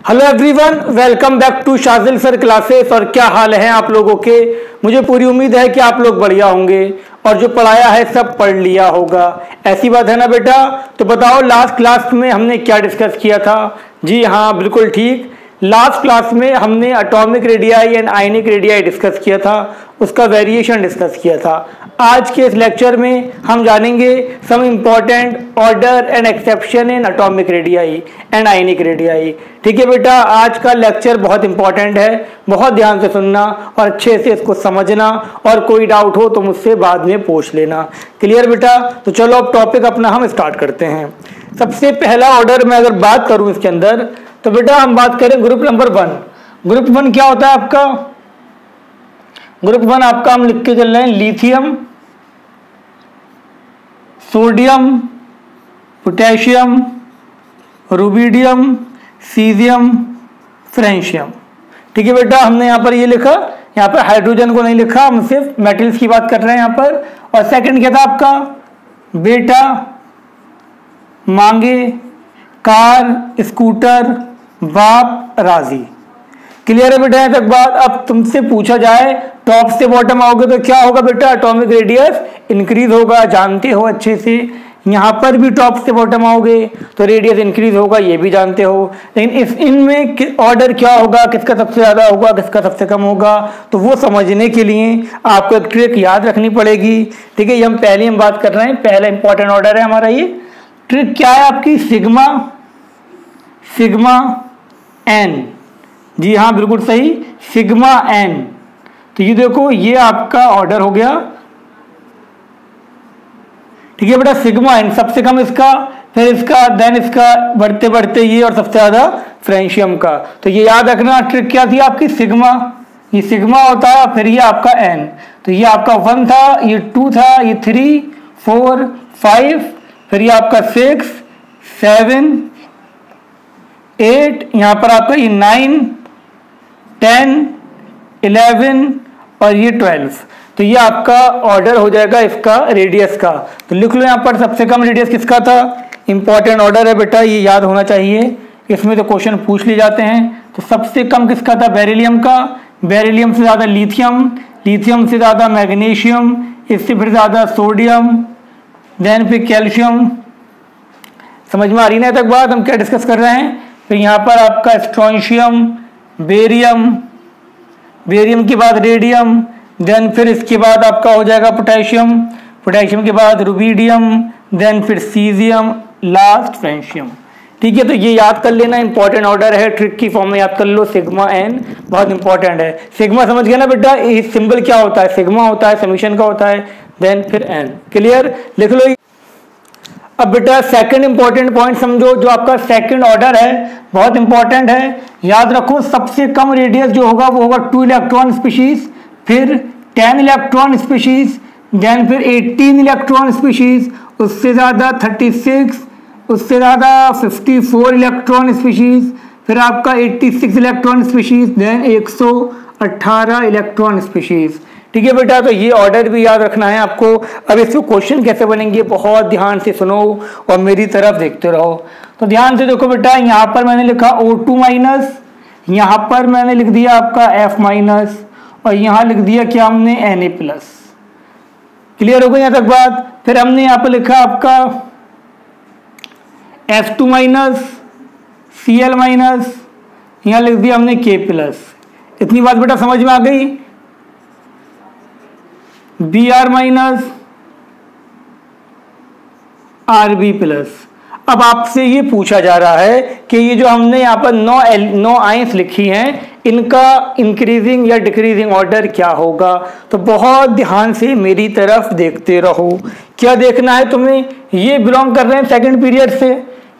Hello everyone, welcome back to Shajil sir classes. और क्या हाल है आप लोगों के। मुझे पूरी उम्मीद है कि आप लोग बढ़िया होंगे और जो पढ़ाया है सब पढ़ लिया होगा। ऐसी बात है ना बेटा। तो बताओ लास्ट क्लास में हमने क्या डिस्कस किया था। जी हाँ, बिल्कुल ठीक। लास्ट क्लास में हमने atomic radii and ionic radii discuss किया था, उसका वेरिएशन डिस्कस किया था। आज के इस लेक्चर में हम जानेंगे some important order and exception in atomic radii and ionic radii. ठीक है बेटा, आज का लेक्चर बहुत इंपॉर्टेंट है, बहुत ध्यान से सुनना और अच्छे से इसको समझना, और कोई डाउट हो तो मुझसे बाद में पूछ लेना। क्लियर बेटा। तो चलो अब टॉपिक अपना हम स्टार्ट करते हैं। सबसे पहला ऑर्डर में अगर बात करूं इसके अंदर, तो बेटा हम बात करें ग्रुप नंबर 1। ग्रुप 1 क्या होता है आपका। ग्रुप 1 आपका हम लिख के चल रहे हैं lithium, sodium, potassium, rubidium, caesium, francium. ठीक है बेटा, हमने यहाँ पर ये लिखा, यहाँ पर हाइड्रोजन को नहीं लिखा, हम सिर्फ मेटल्स की बात कर रहे हैं यहाँ पर। और सेकंड क्या था आपका, बेटा, मांगे, कार, स्कूटर, बाप, राजी। क्लियर है बेटा यहाँ तक बात। अब तुमसे पूछा जाए टॉप से बॉटम आओगे तो क्या होगा बेटा, एटॉमिक रेडियस इंक्रीज होगा, जानते हो अच्छे से। यहाँ पर भी टॉप से बॉटम आओगे तो रेडियस इंक्रीज होगा, ये भी जानते हो। लेकिन इनमें ऑर्डर क्या होगा, किसका सबसे ज्यादा होगा, किसका सबसे कम होगा, तो वो समझने के लिए आपको एक ट्रिक याद रखनी पड़ेगी। ठीक है, ये हम पहले बात कर रहे हैं, पहला इंपॉर्टेंट ऑर्डर है हमारा ये। ट्रिक क्या है आपकी, सिग्मा, सिग्मा एन। जी हाँ, बिल्कुल सही, सिग्मा एन। तो ये देखो, ये आपका ऑर्डर हो गया। ठीक है बेटा, सिग्मा एन सबसे कम इसका, फिर इसका, देन इसका, बढ़ते बढ़ते ये, और सबसे ज्यादा फ्रेंशियम का। तो ये याद रखना, ट्रिक क्या थी आपकी, सिग्मा, ये सिग्मा होता है, फिर ये आपका एन। तो ये आपका 1 था, ये 2 था, ये 3, 4, 5, फिर ये आपका 6, 7, 8, यहाँ पर आपका ये 9, 10, 11 और ये 12। तो ये आपका ऑर्डर हो जाएगा इसका रेडियस का। तो लिख लो यहाँ पर सबसे कम रेडियस किसका था। इंपॉर्टेंट ऑर्डर है बेटा, ये याद होना चाहिए, इसमें तो क्वेश्चन पूछ लिए जाते हैं। तो सबसे कम किसका था, बेरिलियम का। बेरिलियम से ज़्यादा लिथियम, लिथियम से ज़्यादा मैग्नीशियम, इससे फिर ज़्यादा सोडियम, देन फिर कैल्शियम। समझ में आ रही है ना तक बात, हम क्या डिस्कस कर रहे हैं। फिर यहाँ पर आपका स्ट्रोंशियम, बेरियम, बेरियम के बाद रेडियम, देन फिर इसके बाद आपका हो जाएगा पोटेशियम, पोटेशियम के बाद रुबिडियम, देन फिर सीजियम, लास्ट फ्रेंशियम। ठीक है, तो ये याद कर लेना, इंपॉर्टेंट ऑर्डर है, ट्रिक की फॉर्म में याद कर लो, सिग्मा एन बहुत इंपॉर्टेंट है। सिग्मा समझ गया ना बेटा, ये सिंबल क्या होता है, सिग्मा होता है, समीशन का होता है, देन फिर एन। क्लियर, लिख लो। अब बेटा सेकंड इंपॉर्टेंट पॉइंट समझो, जो आपका सेकंड ऑर्डर है बहुत इंपॉर्टेंट है, याद रखो। सबसे कम रेडियस जो होगा वो होगा 2 इलेक्ट्रॉन स्पीशीज, फिर 10 इलेक्ट्रॉन स्पीशीज, देन फिर 18 इलेक्ट्रॉन स्पीशीज, उससे ज़्यादा 36, उससे ज़्यादा 54 इलेक्ट्रॉन स्पीशीज, फिर आपका 86 electron species, then 118 electron species. ठीक है बेटा, तो ये ऑर्डर भी याद रखना है आपको। अब इसको क्वेश्चन कैसे बनेंगे, बहुत ध्यान से सुनो और मेरी तरफ देखते रहो। तो ध्यान से देखो बेटा, यहाँ पर मैंने लिखा O2 माइनस, यहाँ पर मैंने लिख दिया आपका F माइनस, और यहाँ लिख दिया क्या हमने Na प्लस। क्लियर हो गई यहाँ तक बात। फिर हमने यहाँ पर लिखा आपका F2 माइनस, Cl माइनस, यहाँ लिख दिया हमने K प्लस। इतनी बात बेटा समझ में आ गई। Br minus, Rb plus. अब आपसे ये पूछा जा रहा है कि ये जो हमने यहाँ पर 9 आयंस लिखी हैं, इनका इंक्रीजिंग या डिक्रीजिंग ऑर्डर क्या होगा। तो बहुत ध्यान से मेरी तरफ देखते रहो। क्या देखना है तुम्हें, ये बिलोंग कर रहे हैं सेकंड पीरियड से,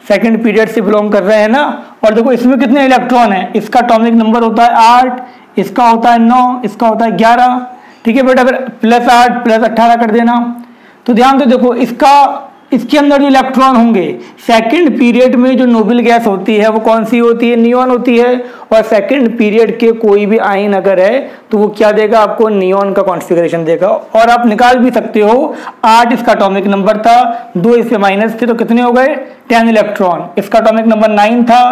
सेकंड पीरियड से बिलोंग कर रहे हैं ना। और देखो इसमें कितने इलेक्ट्रॉन है, इसका एटॉमिक नंबर होता है 8, इसका होता है 9, इसका होता है 11। ठीक है बेटा, फिर +8 + 18 कर देना। तो ध्यान से देखो, इसका इसके अंदर जो इलेक्ट्रॉन होंगे सेकंड पीरियड में जो नोबल गैस होती है वो कौन सी होती है, नियॉन होती है। और सेकंड पीरियड के कोई भी आयन अगर है तो वो क्या देगा आपको, नियॉन का कॉन्फ़िगरेशन देगा। और आप निकाल भी सकते हो, 8 इसका एटॉमिक नंबर था, 2 इसके माइनस थे तो कितने हो गए 10 इलेक्ट्रॉन। इसका एटॉमिक नंबर 9 था,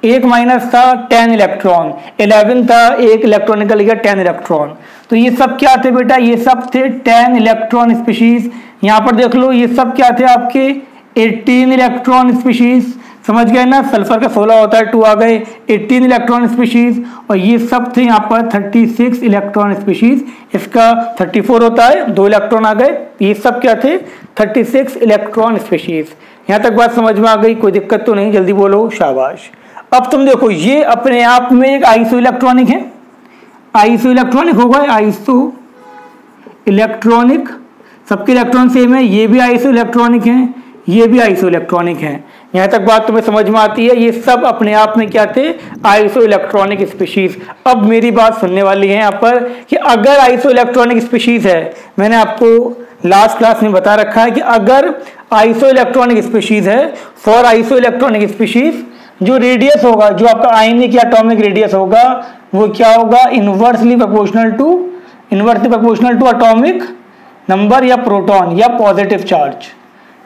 1 माइनस था 10 इलेक्ट्रॉन, 11 था 1 इलेक्ट्रॉन निकल गया 10 इलेक्ट्रॉन। तो ये सब क्या थे बेटा, ये सब थे 10 इलेक्ट्रॉन स्पीशीज। यहाँ पर देख लो ये सब क्या थे आपके 18 इलेक्ट्रॉन स्पीशीज, समझ गए ना। सल्फर का 16 होता है, 2 आ गए, 18 इलेक्ट्रॉन स्पीशीज। और ये सब थे यहाँ पर 36 इलेक्ट्रॉन स्पीशीज, इसका 34 होता है, 2 इलेक्ट्रॉन आ गए। ये सब क्या थे 36 इलेक्ट्रॉन स्पीशीज। यहाँ तक बात समझ में आ गई, कोई दिक्कत तो नहीं, जल्दी बोलो शाबाश। अब तुम देखो ये अपने आप में एक आइसो इलेक्ट्रॉनिक है, आइसो इलेक्ट्रॉनिक होगा, आइसो इलेक्ट्रॉनिक, सबके इलेक्ट्रॉन सेम है, ये भी आइसो इलेक्ट्रॉनिक है, ये भी आइसो इलेक्ट्रॉनिक है। यहाँ तक बात तुम्हें समझ में आती है, ये सब अपने आप में क्या थे, आइसो इलेक्ट्रॉनिक स्पीशीज। अब मेरी बात सुनने वाली है यहाँ पर कि अगर आइसो इलेक्ट्रॉनिक स्पीशीज है, मैंने आपको लास्ट क्लास में बता रखा है कि अगर आइसो इलेक्ट्रॉनिक स्पीशीज है, फॉर आइसो इलेक्ट्रॉनिक स्पीशीज जो रेडियस होगा, जो आपका आयनिक या एटॉमिक रेडियस होगा वो क्या होगा, inversely proportional to atomic number या प्रोटॉन या पॉजिटिव चार्ज।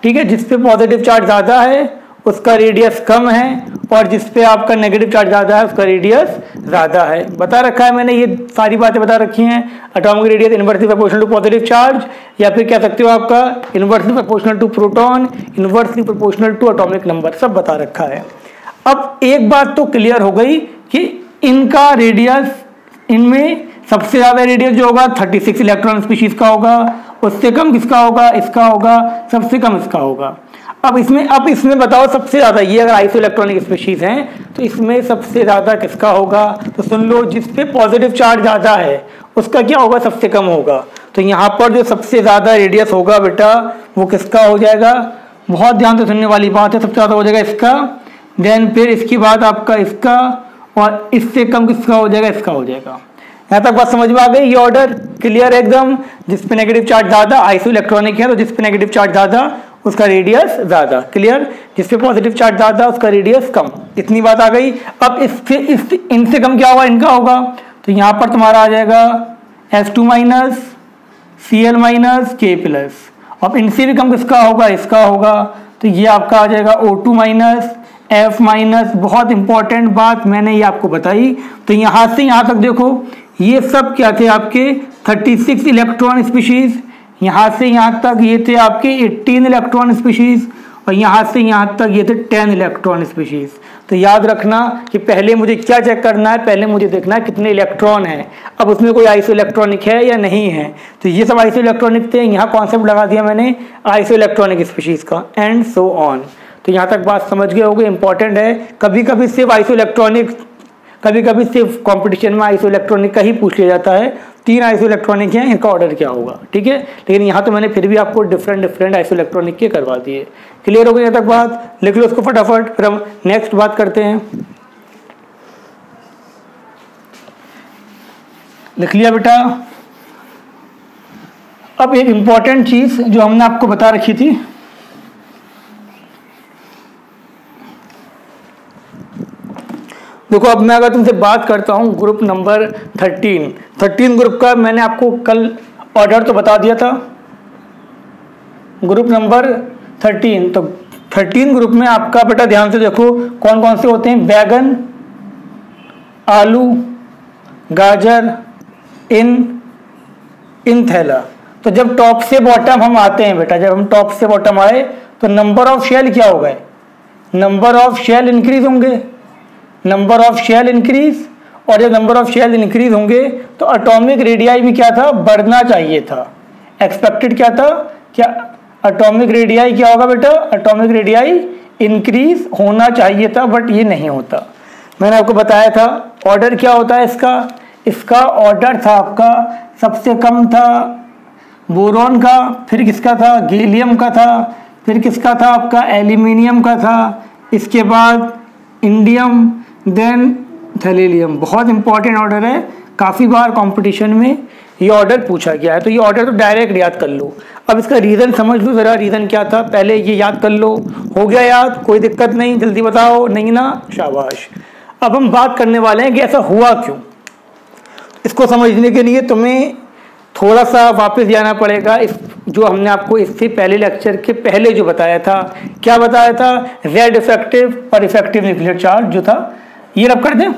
ठीक है, जिस पे पॉजिटिव चार्ज ज्यादा है उसका रेडियस कम है, और जिस पे आपका नेगेटिव चार्ज ज्यादा है उसका रेडियस ज्यादा है। बता रखा है मैंने, ये सारी बातें बता रखी हैं। Atomic radius inversely proportional to positive charge, या फिर कह सकते हो आपका inversely proportional to proton, inversely proportional to atomic number, सब बता रखा है। अब एक बात तो क्लियर हो गई कि इनका रेडियस, इनमें सबसे ज्यादा रेडियस जो होगा 36 इलेक्ट्रॉन स्पीशीज का होगा, उससे कम किसका होगा, इसका होगा, सबसे कम इसका होगा। अब इसमें बताओ सबसे ज्यादा, ये अगर आइसो इलेक्ट्रॉनिक स्पीशीज हैं तो इसमें सबसे ज्यादा किसका होगा, तो सुन लो, जिस पे पॉजिटिव चार्ज ज्यादा है उसका क्या होगा, सबसे कम होगा। तो यहाँ पर जो सबसे ज्यादा रेडियस होगा बेटा वो किसका हो जाएगा, बहुत ध्यान से सुनने वाली बात है, सबसे ज्यादा हो जाएगा इसका, देन फिर इसके बाद आपका इसका, और इससे कम किसका हो जाएगा, इसका हो जाएगा। यहाँ तक बात समझ में आ गई, ये ऑर्डर क्लियर है एकदम। जिस पे नेगेटिव चार्ज ज्यादा, आइसो इलेक्ट्रॉनिक है तो जिस पे नेगेटिव चार्ज ज्यादा उसका रेडियस ज्यादा, क्लियर। जिस पे पॉजिटिव चार्ज ज्यादा उसका रेडियस कम, इतनी बात आ गई। अब इनसे कम क्या होगा, इनका होगा, तो यहाँ पर तुम्हारा आ जाएगा S2 minus Cl minus K plus. अब इनसे भी कम किसका होगा, इसका होगा, तो ये आपका आ जाएगा O2 माइनस F माइनस। बहुत इंपॉर्टेंट बात मैंने ये आपको बताई। तो यहाँ से यहाँ तक देखो, ये सब क्या थे आपके 36 इलेक्ट्रॉन स्पीशीज, यहाँ से यहाँ तक ये थे आपके 18 इलेक्ट्रॉन स्पीशीज, और यहाँ से यहाँ तक ये थे 10 इलेक्ट्रॉन स्पीशीज। तो याद रखना कि पहले मुझे क्या चेक करना है, पहले मुझे देखना है कितने इलेक्ट्रॉन है, अब उसमें कोई आइसो इलेक्ट्रॉनिक है या नहीं है। तो ये सब आइसो इलेक्ट्रॉनिक थे, यहाँ कॉन्सेप्ट लगा दिया मैंने आइसो इलेक्ट्रॉनिक स्पीशीज का, एंड सो ऑन। तो यहाँ तक बात समझ गए होगे, इंपॉर्टेंट है। कभी कभी सिर्फ आइसो इलेक्ट्रॉनिक, कभी कभी सिर्फ कंपटीशन में आइसो इलेक्ट्रॉनिक का ही पूछ लिया जाता है, 3 आइसो इलेक्ट्रॉनिक हैं, इनका ऑर्डर क्या होगा, ठीक है। लेकिन यहाँ तो मैंने फिर भी आपको डिफरेंट आइसो इलेक्ट्रॉनिक के करवा दिए। क्लियर हो गई यहाँ तक बात, लिख लो उसको फटाफट, फिर हम नेक्स्ट बात करते हैं। लिख लिया बेटा। अब एक इंपॉर्टेंट चीज जो हमने आपको बता रखी थी, देखो अब मैं अगर तुमसे बात करता हूं ग्रुप नंबर 13 ग्रुप का, मैंने आपको कल ऑर्डर तो बता दिया था, ग्रुप नंबर 13। तो 13 ग्रुप में आपका बेटा ध्यान से देखो कौन कौन से होते हैं, बैगन, आलू, गाजर, इन थैला। तो जब टॉप से बॉटम हम आते हैं बेटा, जब हम टॉप से बॉटम आए तो नंबर ऑफ शेल क्या होगा, नंबर ऑफ शेल इंक्रीज होंगे, नंबर ऑफ शेल इंक्रीज, और जब नंबर ऑफ शेल इंक्रीज होंगे तो एटॉमिक रेडियाई भी क्या था, बढ़ना चाहिए था। एक्सपेक्टेड क्या था, क्या एटॉमिक रेडियाई क्या होगा बेटा, एटॉमिक रेडियाई इंक्रीज होना चाहिए था, बट ये नहीं होता। मैंने आपको बताया था ऑर्डर क्या होता है इसका ऑर्डर था आपका, सबसे कम था बोरॉन का, फिर किसका था, गैलियम का था, फिर किसका था आपका, एल्यूमिनियम का था, इसके बाद इंडियम, देन थैलेलियम। बहुत इंपॉर्टेंट ऑर्डर है, काफ़ी बार कंपटीशन में ये ऑर्डर पूछा गया है, तो ये ऑर्डर तो डायरेक्ट याद कर लो। अब इसका रीज़न समझ लो ज़रा, रीज़न क्या था, पहले ये याद कर लो। हो गया याद? कोई दिक्कत नहीं, जल्दी बताओ। नहीं ना, शाबाश। अब हम बात करने वाले हैं कि ऐसा हुआ क्यों। इसको समझने के लिए तुम्हें थोड़ा सा वापस जाना पड़ेगा, इस जो हमने आपको इससे पहले लेक्चर के पहले जो बताया था। क्या बताया था? Z इफेक्टिव और इफेक्टिव न्यूक्लियर चार्ज जो था, ये रब कर दें।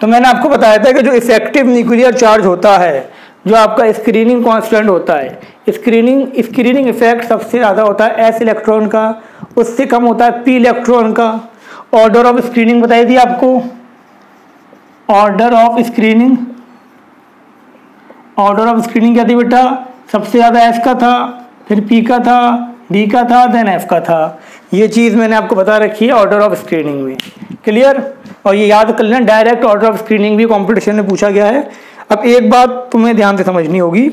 तो मैंने आपको बताया था कि जो इफेक्टिव न्यूक्लियर चार्ज होता है, जो आपका स्क्रीनिंग कांस्टेंट होता है, स्क्रीनिंग इफेक्ट सबसे ज़्यादा होता है S इलेक्ट्रॉन का, उससे कम होता है P इलेक्ट्रॉन का। ऑर्डर ऑफ स्क्रीनिंग बताई थी आपको, ऑर्डर ऑफ स्क्रीनिंग क्या थी बेटा? सबसे ज़्यादा S का था, फिर P का था, D का था, देन F का था। ये चीज़ मैंने आपको बता रखी है ऑर्डर ऑफ स्क्रीनिंग में। क्लियर? और ये याद कर लेना, डायरेक्ट ऑर्डर ऑफ स्क्रीनिंग भी कॉम्पिटिशन में पूछा गया है। अब एक बात तुम्हें ध्यान से समझनी होगी,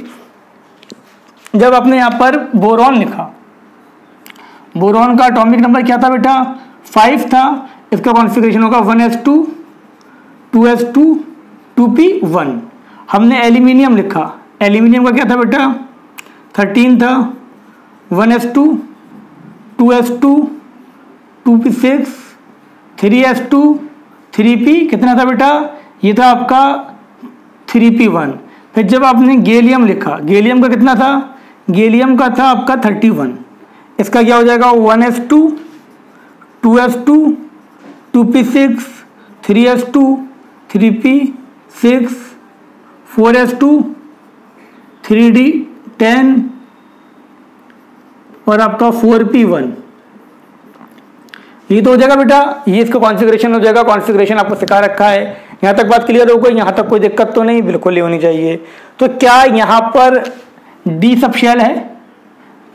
जब आपने यहाँ पर बोरॉन लिखा, बोरॉन का एटॉमिक नंबर क्या था बेटा? 5 था। इसका कॉन्फ़िगरेशन होगा 1s2 2s2 2p1। हमने एल्यूमिनियम लिखा, एल्यूमिनियम का क्या था बेटा? 13 था। 1s2 2s2 2p6 3s2 3p कितना था बेटा? ये था आपका 3p1। फिर जब आपने गैलियम लिखा, गैलियम का कितना था? गैलियम का था आपका 31। इसका क्या हो जाएगा? 1s2 2s2 2p6 3s2 3p6 4s2 3d10 और आपका 4p1। ये तो हो जाएगा बेटा, ये इसका कॉन्फ़िगरेशन हो जाएगा। कॉन्फ़िगरेशन आपको सिखा रखा है। यहाँ तक बात क्लियर हो गई? यहाँ तक कोई दिक्कत तो नहीं? बिल्कुल ही होनी चाहिए। तो क्या यहाँ पर डी सब शेल है?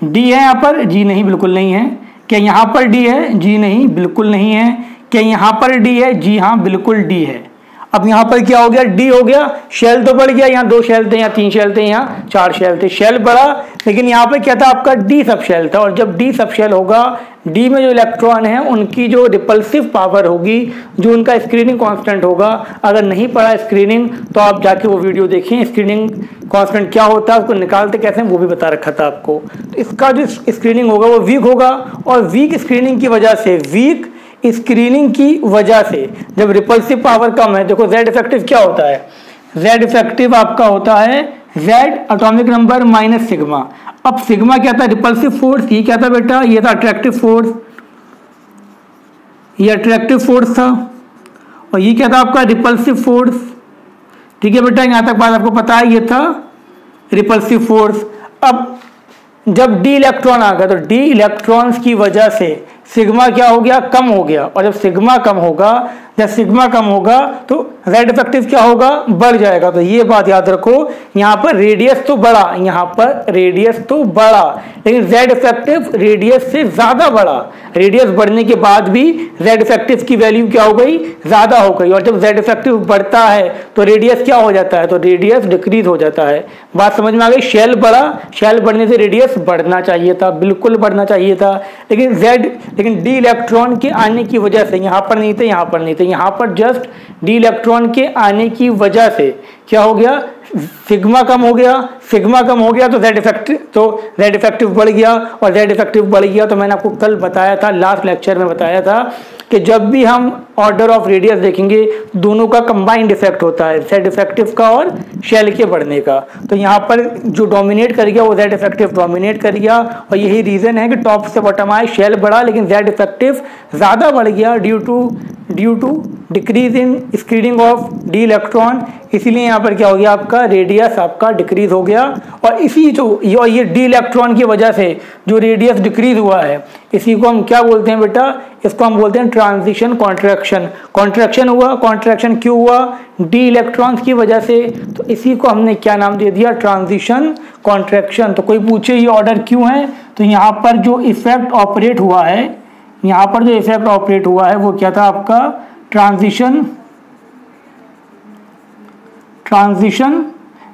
डी है यहाँ पर? जी नहीं, बिल्कुल नहीं है। क्या यहाँ पर डी है? जी नहीं, बिल्कुल नहीं है। क्या यहाँ पर डी है? जी हाँ, बिल्कुल डी है। अब यहाँ पर क्या हो गया? डी हो गया। शेल तो बढ़ गया, यहाँ 2 शेल थे, यहाँ 3 शेल थे, यहाँ 4 शेल थे, शेल बढ़ा। लेकिन यहाँ पे क्या था? आपका डी सब शेल था। और जब डी सब शेल होगा, डी में जो इलेक्ट्रॉन है उनकी जो रिपल्सिव पावर होगी, जो उनका स्क्रीनिंग कांस्टेंट होगा, अगर नहीं पढ़ा स्क्रीनिंग तो आप जाके वो वीडियो देखें। स्क्रीनिंग कांस्टेंट क्या होता है, उसको निकालते कैसे हैं वो भी बता रखा था आपको। तो इसका जो स्क्रीनिंग होगा वो वीक होगा, और वीक स्क्रीनिंग की वजह से, जब रिपल्सिव पावर कम है, देखो Z इफेक्टिव क्या होता है? Z इफेक्टिव आपका होता है Z atomic number minus sigma. अब सिग्मा क्या था? Repulsive force. ये क्या था बेटा? ये था अट्रैक्टिव फोर्स। ये अट्रैक्टिव फोर्स था। और ये क्या था आपका? Repulsive force. ठीक है बेटा, यहाँ तक बात आपको पता है, ये था रिपल्सिव फोर्स। अब जब डी इलेक्ट्रॉन आ गया, तो डी इलेक्ट्रॉन्स की वजह से सिग्मा क्या हो गया? कम हो गया। और जब सिग्मा कम होगा तो Z इफेक्टिव क्या होगा? बढ़ जाएगा। तो ये बात याद रखो, यहाँ पर रेडियस तो बढ़ा, लेकिन Z इफेक्टिव रेडियस से ज्यादा बढ़ा। रेडियस बढ़ने के बाद भी Z इफेक्टिव की वैल्यू क्या हो गई? ज्यादा हो गई। और जब Z इफेक्टिव बढ़ता है तो रेडियस क्या हो जाता है? तो रेडियस डिक्रीज हो जाता है। बात समझ में आ गई? शेल बढ़ा, शेल बढ़ने से रेडियस बढ़ना चाहिए था, बिल्कुल बढ़ना चाहिए था। लेकिन डी इलेक्ट्रॉन के आने की वजह से, यहाँ पर नहीं थे, यहाँ पर जस्ट डी इलेक्ट्रॉन के आने की वजह से क्या हो गया? सिग्मा कम हो गया तो Z इफेक्टिव बढ़ गया। और Z इफेक्टिव बढ़ गया तो मैंने आपको कल बताया था, लास्ट लेक्चर में बताया था कि जब भी हम ऑर्डर ऑफ रेडियस देखेंगे, दोनों का कंबाइंड इफेक्ट होता है, Z इफेक्टिव का और शेल के बढ़ने का। तो यहाँ पर जो डोमिनेट कर गया वो Z इफेक्टिव डोमिनेट कर गया। और यही रीजन है कि टॉप से बॉटम आए, शेल बढ़ा लेकिन Z इफेक्टिव ज्यादा बढ़ गया due to decrease in screening of d electron. इसीलिए यहाँ पर क्या हो गया? आपका रेडियस आपका डिक्रीज हो गया। और ये डी इलेक्ट्रॉन की वजह से जो रेडियस डिक्रीज हुआ है, इसी को हम क्या बोलते हैं बेटा? इसको हम बोलते हैं ट्रांजिशन कॉन्ट्रैक्शन हुआ। कॉन्ट्रैक्शन क्यों हुआ? डी इलेक्ट्रॉन्स की वजह से। तो इसी को हमने क्या नाम दे दिया? Transition contraction. तो कोई पूछे ये ऑर्डर क्यों है, तो यहाँ पर जो इफेक्ट ऑपरेट हुआ है, वो क्या था आपका? ट्रांजिशन,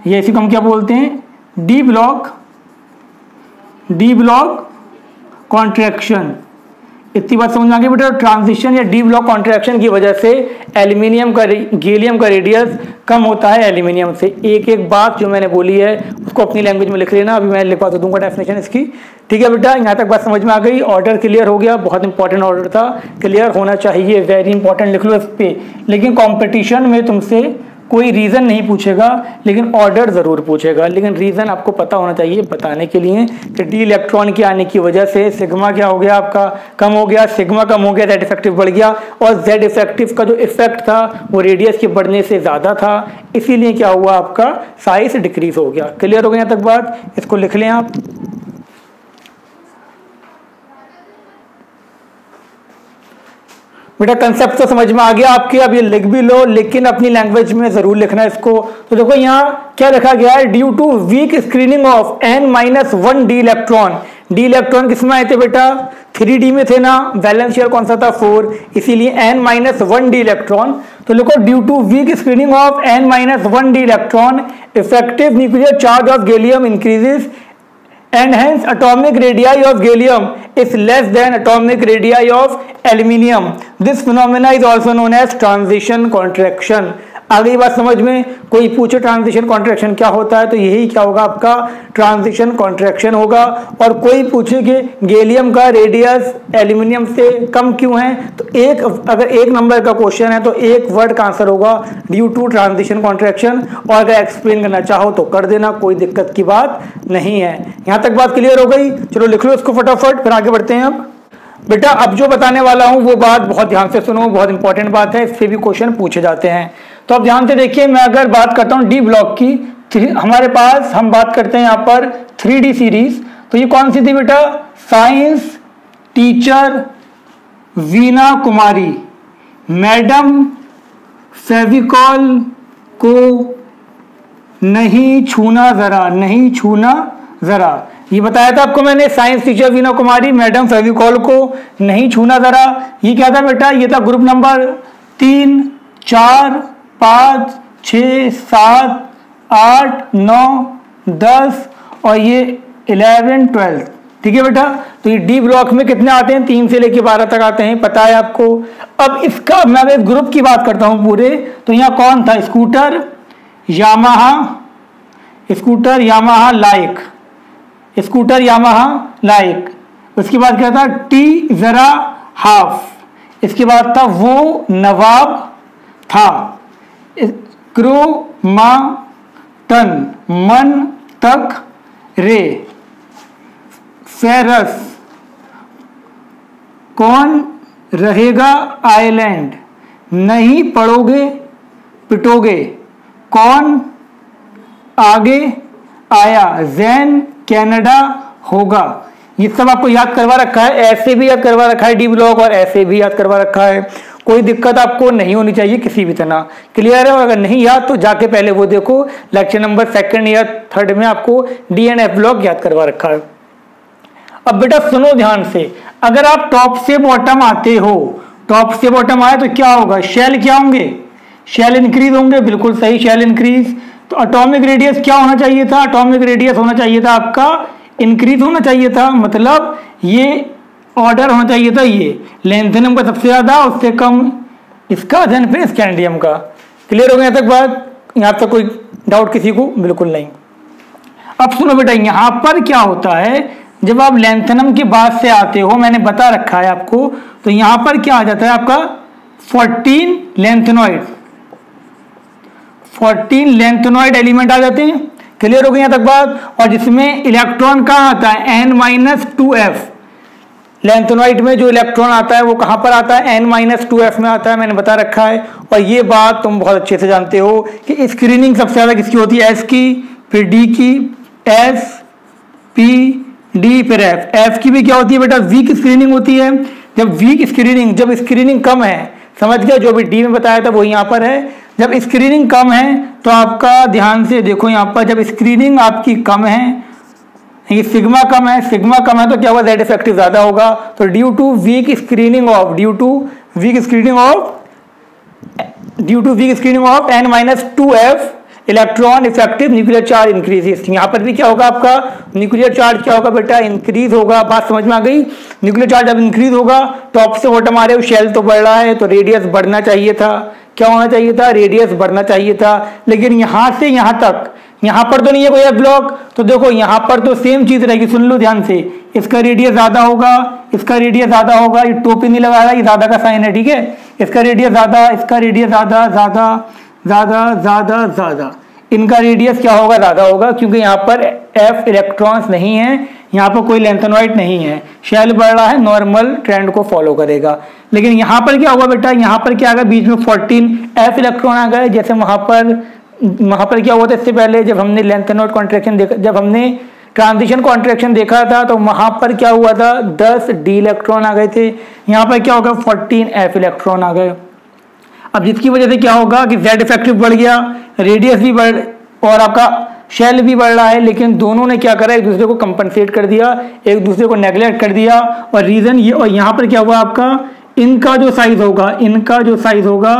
ये इसी को हम क्या बोलते हैं? D block contraction. इतनी बात समझ में आ गई बेटा। ट्रांजिशन या डी ब्लॉक कॉन्ट्रैक्शन की वजह से एल्यूमिनियम का गैलियम का रेडियस कम होता है एल्यूमिनियम से। एक एक बात जो मैंने बोली है उसको अपनी लैंग्वेज में लिख लेना, अभी मैं लिखवा तो दूंगा डेफिनेशन इसकी। ठीक है बेटा, यहाँ तक बात समझ में आ गई। ऑर्डर क्लियर हो गया, बहुत इंपॉर्टेंट ऑर्डर था, क्लियर होना चाहिए, वेरी इंपॉर्टेंट, लिख लो इस पे। लेकिन कॉम्पिटिशन में तुमसे कोई रीज़न नहीं पूछेगा, लेकिन ऑर्डर ज़रूर पूछेगा। लेकिन रीज़न आपको पता होना चाहिए बताने के लिए कि डी इलेक्ट्रॉन के आने की वजह से सिग्मा क्या हो गया आपका, कम हो गया, सिग्मा कम हो गया, जेड इफेक्टिव बढ़ गया, और जेड इफेक्टिव का जो इफेक्ट था वो रेडियस के बढ़ने से ज़्यादा था, इसीलिए क्या हुआ आपका साइज डिक्रीज हो गया। क्लियर हो गया यहाँ तक बात, इसको लिख लें आप। बेटा कंसेप्ट तो समझ में आ गया आपके, अब ये लिख भी लो, लेकिन अपनी लैंग्वेज में जरूर लिखना इसको। तो देखो यहाँ क्या लिखा गया है, due to weak screening of n-1 d electron. D electron किसमें आए थे बेटा, 3D में थे ना, वैलेंस शेयर कौन सा था 4, इसीलिए n-1 डी इलेक्ट्रॉन। तो लिखो due to weak screening of n-1 d electron effective nuclear charge of gallium increases and hence atomic radii of gallium is less than atomic radii of aluminium. This phenomena is also known as transition contraction. आ गई बात समझ में। कोई पूछे transition contraction क्या होता है तो यही क्या होगा आपका ट्रांजिशन कॉन्ट्रैक्शन होगा। और कोई पूछे कि गैलियम का रेडियस एल्यूमिनियम से कम क्यों है तो एक, अगर एक नंबर का क्वेश्चन है तो एक वर्ड का आंसर होगा ड्यू टू ट्रांजिशन कॉन्ट्रैक्शन। और अगर एक्सप्लेन करना चाहो तो कर देना, कोई दिक्कत की बात नहीं है। यहाँ तक बात क्लियर हो गई, चलो लिख लो इसको फटाफट, फिर आगे बढ़ते हैं। अब बेटा अब जो बताने वाला हूं वो बात बहुत ध्यान से सुनो, बहुत इंपॉर्टेंट बात है, इससे भी क्वेश्चन पूछे जाते हैं। तो अब ध्यान से देखिए, मैं अगर बात करता हूं डी ब्लॉक की, हमारे पास हम बात करते हैं यहाँ पर 3D सीरीज। तो ये कौन सी थी बेटा, साइंस टीचर वीना कुमारी, मैडम फेविकॉल को नहीं छूना जरा, नहीं छूना जरा, ये बताया था आपको मैंने। साइंस टीचर वीना कुमारी, मैडम फेविकॉल को नहीं छूना जरा, ये क्या था बेटा, ये था ग्रुप नंबर 3, 4, 5, 6, 7, 8, 9, 10 और ये 11, 12। ठीक है बेटा, तो ये डी ब्लॉक में कितने आते हैं, 3 से लेके 12 तक आते हैं, पता है आपको। अब इसका मैं अगर ग्रुप की बात करता हूं पूरे, तो यहाँ कौन था, scooter Yamaha like, scooter Yamaha like. उसके बाद क्या था, टी जरा हाफ। इसके बाद था वो नवाब था, क्रोमाटन मन तक रे, फेरस कौन रहेगा आइलैंड, नहीं पढ़ोगे पिटोगे, कौन आगे आया, जैन कनाडा होगा। ये सब आपको याद करवा रखा है, ऐसे भी याद करवा रखा है डी ब्लॉक और ऐसे भी याद करवा रखा है। कोई दिक्कत आपको नहीं होनी चाहिए किसी भी तरह, क्लियर है। और अगर नहीं याद तो जाके पहले वो देखो, लेक्चर नंबर 2 या 3 में आपको डी एंड एफ ब्लॉक याद करवा रखा है। अब बेटा सुनो ध्यान से, अगर आप टॉप से बॉटम आते हो, टॉप से बॉटम आए तो क्या होगा, शेल क्या होंगे, शेल इंक्रीज होंगे, बिल्कुल सही, शेल इंक्रीज। तो एटॉमिक रेडियस क्या होना चाहिए था, एटॉमिक रेडियस होना चाहिए था आपका इंक्रीज होना चाहिए था, मतलब ये ऑर्डर होना चाहिए था, ये लेंथेनियम का सबसे ज्यादा, उससे कम इसका, देन फिर स्कैंडियम का। क्लियर हो गया तक बात, यहाँ तक कोई डाउट किसी को, बिल्कुल नहीं। अब सुनो बेटा, यहाँ पर क्या होता है, जब आप लेंथेनियम के बाद से आते हो, मैंने बता रखा है आपको, तो यहाँ पर क्या आ जाता है आपका 14 लेंथेनॉइड, 14 लेंथेनॉइड एलिमेंट आ जाते हैं। क्लियर हो गई यहाँ तक बात। और जिसमें इलेक्ट्रॉन कहाँ आता है, n-2f। लेंथेनॉइड में जो इलेक्ट्रॉन आता है वो कहाँ पर आता है, n-2f में आता है, मैंने बता रखा है। और ये बात तुम बहुत अच्छे से जानते हो कि स्क्रीनिंग सबसे ज्यादा किसकी होती है, s की, फिर d की, s, p, d, फिर f। f की भी क्या होती है बेटा, वीक स्क्रीनिंग होती है। जब वीक स्क्रीनिंग, जब स्क्रीनिंग कम है, समझ गया, जो भी डी में बताया था वो यहाँ पर है। जब स्क्रीनिंग कम है तो आपका ध्यान से देखो यहाँ पर, जब स्क्रीनिंग आपकी कम है, ये सिग्मा कम है, सिग्मा कम है तो क्या होगा, जेड इफेक्टिव ज्यादा होगा। तो due to weak screening of, due to weak screening of n-2f electron effective nuclear charge increases. यहाँ पर भी क्या होगा आपका न्यूक्लियर चार्ज क्या होगा बेटा, इंक्रीज होगा। बात समझ में आ गई। न्यूक्लियर चार्ज जब इंक्रीज होगा टॉप से बॉटम आ रहे हो, शेल तो बढ़ रहा है तो रेडियस बढ़ना चाहिए था। क्या होना चाहिए था, रेडियस बढ़ना चाहिए था। लेकिन यहां से यहां तक, यहां पर तो नहीं है कोई एफ ब्लॉक, तो देखो यहां पर तो सेम चीज रहेगी। सुन लो ध्यान से, इसका रेडियस ज्यादा होगा, इसका रेडियस ज्यादा होगा, ये टोपी नहीं लगा रहा, ये ज्यादा का साइन है, ठीक है। इसका रेडियस ज्यादा, इसका रेडियस ज्यादा, ज्यादा ज्यादा ज्यादा ज्यादा, इनका रेडियस क्या होगा, ज्यादा होगा, क्योंकि यहाँ पर एफ इलेक्ट्रॉन्स नहीं है, यहाँ पर कोई लेंथेनॉइड नहीं है। शेल बढ़ रहा है, नॉर्मल ट्रेंड को फॉलो करेगा। लेकिन यहाँ पर क्या होगा बेटा, यहाँ पर क्या आ गया, बीच में 14 एफ इलेक्ट्रॉन आ गए। जैसे वहां पर क्या हुआ था इससे पहले, जब हमने लेंथेनॉइड कॉन्ट्रैक्शन देखा, जब हमने ट्रांजिशन कॉन्ट्रैक्शन देखा था, तो वहां पर क्या हुआ था, 10 डी इलेक्ट्रॉन आ गए थे। यहाँ पर क्या होगा, 14 एफ इलेक्ट्रॉन आ गए। अब जिसकी वजह से क्या होगा कि जेड इफेक्टिव बढ़ गया, रेडियस भी बढ़ और आपका शेल भी बढ़ रहा है। लेकिन दोनों ने क्या करा, एक दूसरे को कंपनसेट कर दिया, एक दूसरे को नेग्लेक्ट कर दिया। और रीजन ये, और यहाँ पर क्या हुआ आपका, इनका जो साइज होगा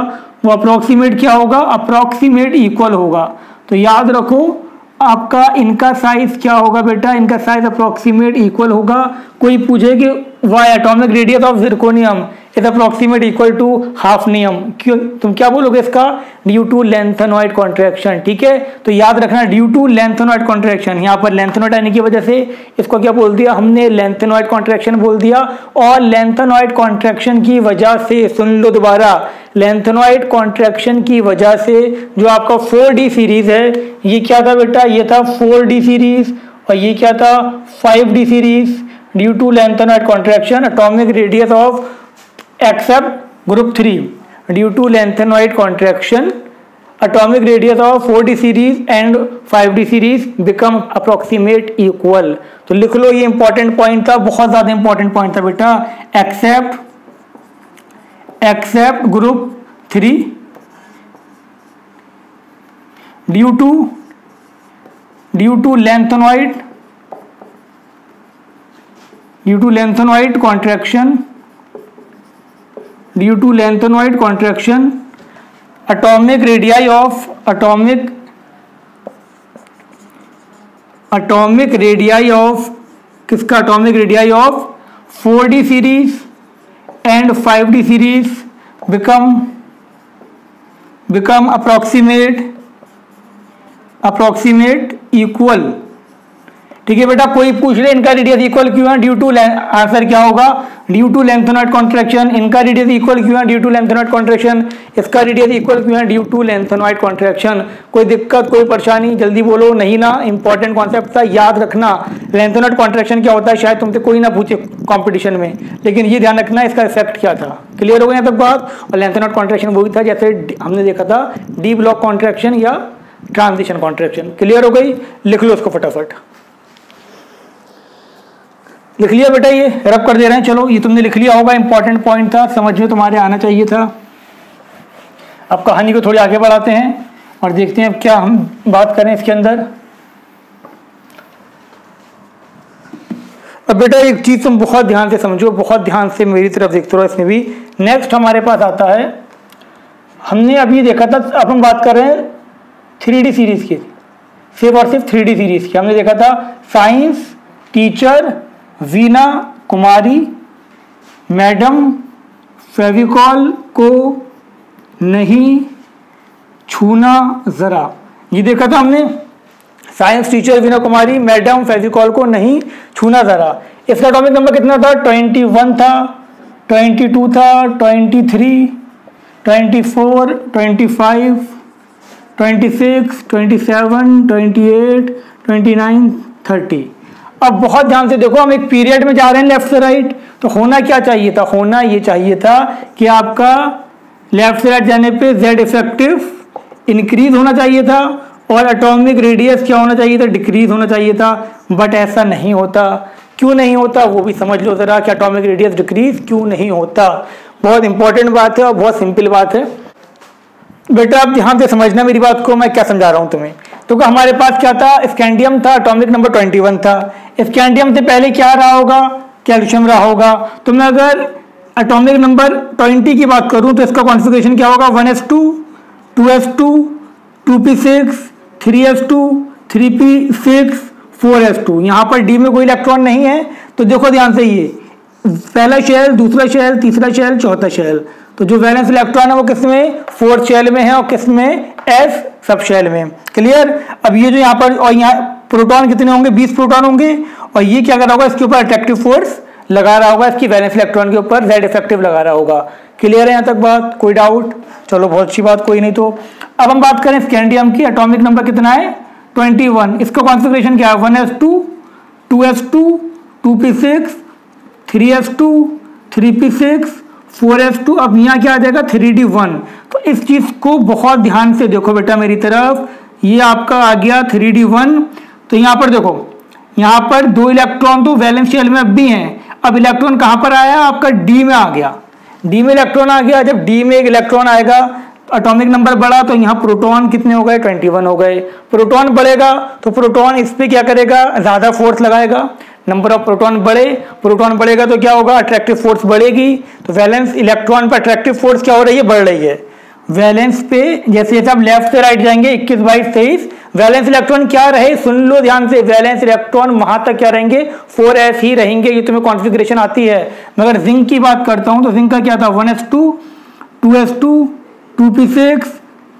वो अप्रोक्सीमेट क्या होगा, अप्रोक्सीमेट इक्वल होगा। तो याद रखो आपका इनका साइज क्या होगा बेटा, इनका साइज अप्रोक्सीमेट इक्वल होगा। कोई पूछे कि why atomic radius of zirconium is approximate equal to hafnium, क्यों, तुम क्या बोलोगे इसका, ड्यू टू लेंथेनॉइड कॉन्ट्रैक्शन, ठीक है। तो याद रखना ड्यू टू लेंथेनॉइड कॉन्ट्रैक्शन, यहाँ पर लेंथेनॉइड आने की वजह से इसको क्या बोल दिया हमने, लेंथेनॉइड कॉन्ट्रैक्शन बोल दिया। और लेंथेनॉइड कॉन्ट्रैक्शन की वजह से, सुन लो दोबारा, लेंथेनॉइड कॉन्ट्रैक्शन की वजह से जो आपका 4D सीरीज है, ये क्या था बेटा, ये था 4D सीरीज, और ये क्या था 5D series. Due to lanthanoid contraction atomic radius of except group 3, due to lanthanoid contraction atomic radius of 4D series and 5D series become approximate equal। तो लिख लो, ये इंपॉर्टेंट पॉइंट था, बहुत ज्यादा इंपॉर्टेंट पॉइंट था बेटा। Except group 3 due to lanthanoid contraction atomic radii of किसका, atomic radii of 4D series and 5D series become approximate equal, ठीक है बेटा। कोई पूछ ले इनका रेडियस इक्वल क्यों है, ड्यू टू, आंसर क्या होगा, ड्यू टू लेंथेनॉइड कॉन्ट्रैक्शन। इनका रेडियस इक्वल क्यों है, ड्यू टू लेंथेनॉइड कॉन्ट्रैक्शन। इसका रेडियस इक्वल क्यों है, ड्यू टू लेंथेनॉइड कॉन्ट्रैक्शन। कोई दिक्कत, कोई परेशानी, जल्दी बोलो, नहीं ना, इंपॉर्टेंट कॉन्सेप्ट था, याद रखना। लेंथेनॉइड कॉन्ट्रैक्शन क्या होता है, शायद तुमसे कोई ना पूछे कॉम्पिटिशन में, लेकिन ये ध्यान रखना इसका इफेक्ट क्या था। क्लियर हो गया यहाँ तक बात। और लेंथेनॉइड कॉन्ट्रैक्शन वो भी था जैसे हमने देखा था डी ब्लॉक कॉन्ट्रैक्शन या ट्रांजिशन कॉन्ट्रैक्शन। क्लियर हो गई, लिख लो उसको फटाफट। लिख लिया बेटा, ये रब कर दे रहे हैं, चलो ये तुमने लिख लिया होगा, इंपॉर्टेंट पॉइंट था, समझ में तुम्हारे आना चाहिए था। अब कहानी को थोड़ी आगे बढ़ाते हैं और देखते हैं अब क्या हम बात करें इसके अंदर। अब बेटा एक चीज तुम बहुत ध्यान से समझो, बहुत ध्यान से मेरी तरफ देखते रहो इसमें भी। नेक्स्ट हमारे पास आता है, हमने अभी देखा था, अब हम बात कर रहे हैं 3D सीरीज की, सिर्फ और सिर्फ 3D सीरीज की। हमने देखा था साइंस टीचर वीना कुमारी मैडम फेविकॉल को नहीं छूना जरा, ये देखा था हमने। साइंस टीचर वीना कुमारी मैडम फेविकॉल को नहीं छूना जरा। इसका एटॉमिक नंबर कितना था, 21 था, 22 था, 23, 24, 25, 26, 27, 28, 29, 30। अब बहुत ध्यान से देखो, हम एक पीरियड में जा रहे हैं लेफ्ट से राइट, तो होना क्या चाहिए था, होना ये चाहिए था कि आपका लेफ्ट से राइट जाने पे जेड इफेक्टिव इंक्रीज होना चाहिए था और एटॉमिक रेडियस क्या होना चाहिए था, डिक्रीज होना चाहिए था। बट ऐसा नहीं होता। क्यों नहीं होता वो भी समझ लो जरा, कि एटॉमिक रेडियस डिक्रीज क्यों नहीं होता। बहुत इंपॉर्टेंट बात है और बहुत सिंपल बात है बेटा, आप ध्यान से समझना मेरी बात को, मैं क्या समझा रहा हूं तुम्हें। तो हमारे पास क्या था, स्कैंडियम था, एटॉमिक नंबर 21 था। स्कैंडियम से पहले क्या रहा होगा, कैल्शियम रहा होगा। तो मैं अगर एटॉमिक नंबर 20 की बात करूं तो इसका कॉन्फ़िगरेशन क्या होगा, 1s2, 2s2, 2p6, 3s2 3p6 4s2। यहाँ पर डी में कोई इलेक्ट्रॉन नहीं है, तो देखो ध्यान से, ये पहला शेल, दूसरा शेल, तीसरा शेल, चौथा शेल। तो जो वैलेंस इलेक्ट्रॉन है वो किसमें, फोर्थ शेल में है, और किसमें, एस सब शेल में। क्लियर। अब ये जो यहाँ पर, और यहाँ प्रोटॉन कितने होंगे, 20 प्रोटॉन होंगे, और ये क्या कर रहा होगा, इसके ऊपर अट्रैक्टिव फोर्स लगा रहा होगा, इसकी वैलेंस इलेक्ट्रॉन के ऊपर जेड इफेक्टिव लगा रहा होगा। क्लियर है यहाँ तक बात, कोई डाउट? चलो बहुत अच्छी बात, कोई नहीं। तो अब हम बात करें स्कैंडियम की, एटॉमिक नंबर कितना है, 21। इसका कॉन्फ़िगरेशन क्या है, 1s2 2s2 2p6 3s2 3p6 4s2। अब यहाँ क्या आ जाएगा, 3d1। तो इस चीज को बहुत ध्यान से देखो बेटा मेरी तरफ, ये आपका आ गया 3d1। तो यहाँ पर देखो, यहाँ पर 2 इलेक्ट्रॉन तो वैलेंस शेल में अब भी हैं। अब इलेक्ट्रॉन कहाँ पर आया, आपका डी में आ गया, डी में इलेक्ट्रॉन आ गया। जब डी में एक इलेक्ट्रॉन आएगा, एटॉमिक नंबर बढ़ा, तो यहाँ प्रोटॉन कितने हो गए, 21 हो गए। प्रोटॉन बढ़ेगा तो प्रोटॉन इस पे क्या करेगा, ज्यादा फोर्स लगाएगा। नंबर ऑफ प्रोटॉन बढ़े, प्रोटॉन बढ़ेगा तो क्या होगा, अट्रैक्टिव फोर्स बढ़ेगी। तो वैलेंस इलेक्ट्रॉन पर अट्रैक्टिव फोर्स क्या हो रही है, बढ़ रही है। वैलेंस पे जैसे जैसे आप लेफ्ट से राइट जाएंगे, 21 22 23, वैलेंस इलेक्ट्रॉन क्या रहे, सुन लो ध्यान से, वैलेंस इलेक्ट्रॉन वहां तक क्या रहेंगे, 4s ही रहेंगे। ये तुम्हें कॉन्फ़िगरेशन आती है। मगर जिंक की बात करता हूं तो जिंक का क्या था, 1s2 2s2 2p6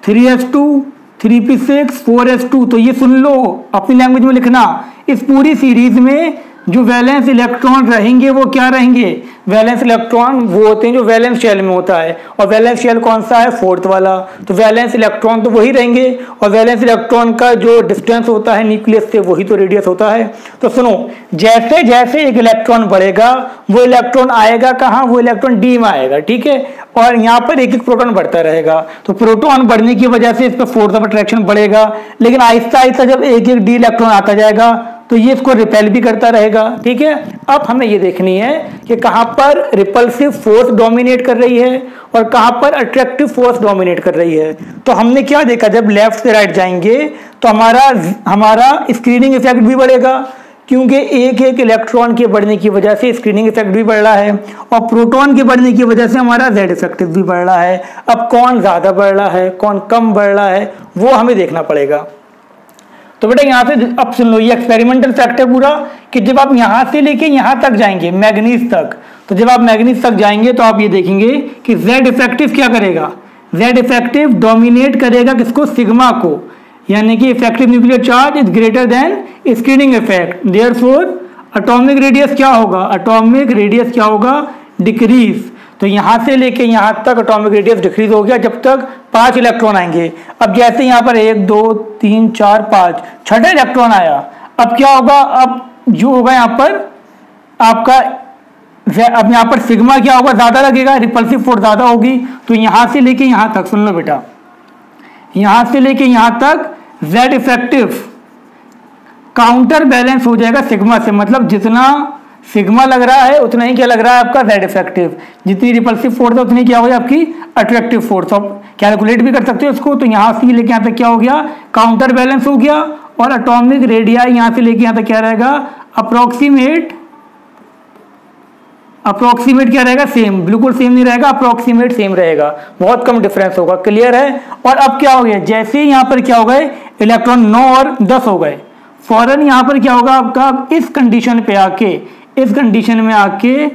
3s2 3p6 4s2। तो ये सुन लो, अपनी लैंग्वेज में लिखना, इस पूरी सीरीज में जो वैलेंस इलेक्ट्रॉन रहेंगे वो क्या रहेंगे, वैलेंस इलेक्ट्रॉन वो होते हैं जो वैलेंस शेल में होता है, और वैलेंस शेल कौन सा है, फोर्थ वाला। तो वैलेंस इलेक्ट्रॉन तो वही रहेंगे, और वैलेंस इलेक्ट्रॉन का जो डिस्टेंस होता है न्यूक्लियस से, वही तो रेडियस होता है। तो सुनो, जैसे जैसे एक इलेक्ट्रॉन बढ़ेगा, वो इलेक्ट्रॉन आएगा कहाँ, वो इलेक्ट्रॉन डी में आएगा, ठीक है। और यहाँ पर एक एक प्रोटॉन बढ़ता रहेगा। तो प्रोटॉन बढ़ने की वजह से इस पर फोर्स ऑफ अट्रैक्शन बढ़ेगा, लेकिन आहिस्ता आहिस्ता जब एक एक डी इलेक्ट्रॉन आता जाएगा तो ये इसको रिपेल भी करता रहेगा, ठीक है। अब हमें ये देखनी है कि कहां पर रिपल्सिव फोर्स डोमिनेट कर रही है और कहां पर अट्रैक्टिव फोर्स डोमिनेट कर रही है। तो हमने क्या देखा, जब लेफ्ट से राइट जाएंगे तो हमारा स्क्रीनिंग इफेक्ट भी बढ़ेगा, क्योंकि एक एक इलेक्ट्रॉन के बढ़ने की वजह से स्क्रीनिंग इफेक्ट भी बढ़ रहा है, और प्रोटॉन के बढ़ने की वजह से हमारा जेड इफेक्टिव भी बढ़ रहा है। अब कौन ज्यादा बढ़ रहा है, कौन कम बढ़ रहा है, वो हमें देखना पड़ेगा। तो बेटा यहाँ से अब सुन लो, ये एक्सपेरिमेंटल फैक्ट है पूरा, कि जब आप यहाँ से लेके यहाँ तक जाएंगे, मैग्नीज तक, तो जब आप मैग्नीज तक जाएंगे तो आप ये देखेंगे कि जेड इफेक्टिव क्या करेगा, जेड इफेक्टिव डोमिनेट करेगा किसको, सिग्मा को, यानी कि effective nuclear charge is greater than screening effect. Therefore atomic radius क्या होगा, एटॉमिक रेडियस क्या होगा, डिक्रीज। तो यहां से लेके यहां तक एटॉमिक रेडियस डिक्रीज हो गया जब तक 5 इलेक्ट्रॉन आएंगे। अब जैसे यहां पर 1 2 3 4 5 छठा इलेक्ट्रॉन आया, अब क्या होगा, अब जो होगा यहां पर आपका, अब यहां पर सिग्मा क्या होगा, ज्यादा लगेगा, रिपल्सिव फोर्स ज्यादा होगी। तो यहां से लेके यहां तक, सुन लो बेटा, यहां से लेके यहां तक जेड इफेक्टिव काउंटर बैलेंस हो जाएगा सिग्मा से, मतलब जितना सिग्मा लग रहा है उतना ही क्या लग रहा है आपका जेड इफेक्टिव, जितनी रिपल्सिव फोर्स है उतनी क्या हो जाए आपकी अट्रैक्टिव फोर्स। आप कैलकुलेट भी कर सकते हो इसको। तो यहां से लेके यहां तक क्या हो गया, काउंटर बैलेंस हो गया, और एटॉमिक रेडियाई यहां से लेके यहां तक क्या रहेगा, अप्रोक्सीमेट क्या रहेगा, सेम, बिल्कुल सेम नहीं रहेगा, अप्रोक्सीमेट सेम रहेगा, बहुत कम डिफरेंस होगा। क्लियर है। और अब क्या हो गया, जैसे ही यहां पर क्या हो गए, इलेक्ट्रॉन 9 और 10 हो गए, फौरन यहां पर क्या होगा आपका, इस कंडीशन पे आके, इस कंडीशन में आके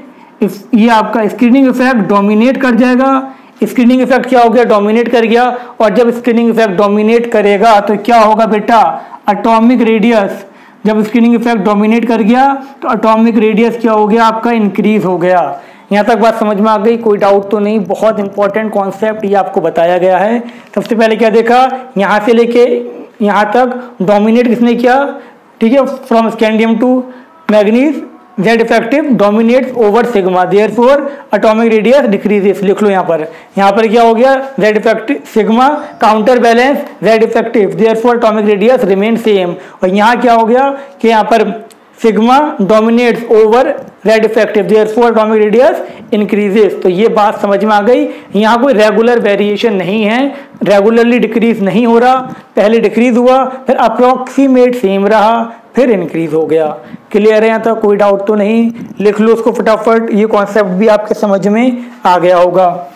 ये आपका स्क्रीनिंग इफेक्ट डोमिनेट कर जाएगा। स्क्रीनिंग इफेक्ट क्या हो गया, डोमिनेट कर गया। और जब स्क्रीनिंग इफेक्ट डोमिनेट करेगा तो क्या होगा बेटा, एटॉमिक रेडियस, जब स्क्रीनिंग इफेक्ट डोमिनेट कर गया तो एटॉमिक रेडियस क्या हो गया आपका, इंक्रीज हो गया। यहाँ तक बात समझ में आ गई, कोई डाउट तो नहीं, बहुत इंपॉर्टेंट कॉन्सेप्ट ये आपको बताया गया है। सबसे पहले क्या देखा, यहाँ से लेके यहाँ तक डोमिनेट किसने किया, ठीक है, from scandium to manganese, Z effective dominates over sigma, therefore atomic radius decreases. लिख लो यहाँ पर क्या हो गया, Z effective sigma counter balance Z effective, therefore atomic radius remain same. और यहाँ क्या हो गया कि यहाँ पर sigma dominates over Z effective, therefore atomic radius increases. तो ये बात समझ में आ गई। यहाँ कोई रेगुलर वेरिएशन नहीं है, रेगुलरली डिक्रीज नहीं हो रहा, पहले डिक्रीज हुआ, फिर अप्रोक्सीमेट सेम रहा, फिर इंक्रीज हो गया। क्लियर है, यहाँ तक कोई डाउट तो नहीं, लिख लो उसको फटाफट, ये कॉन्सेप्ट भी आपके समझ में आ गया होगा।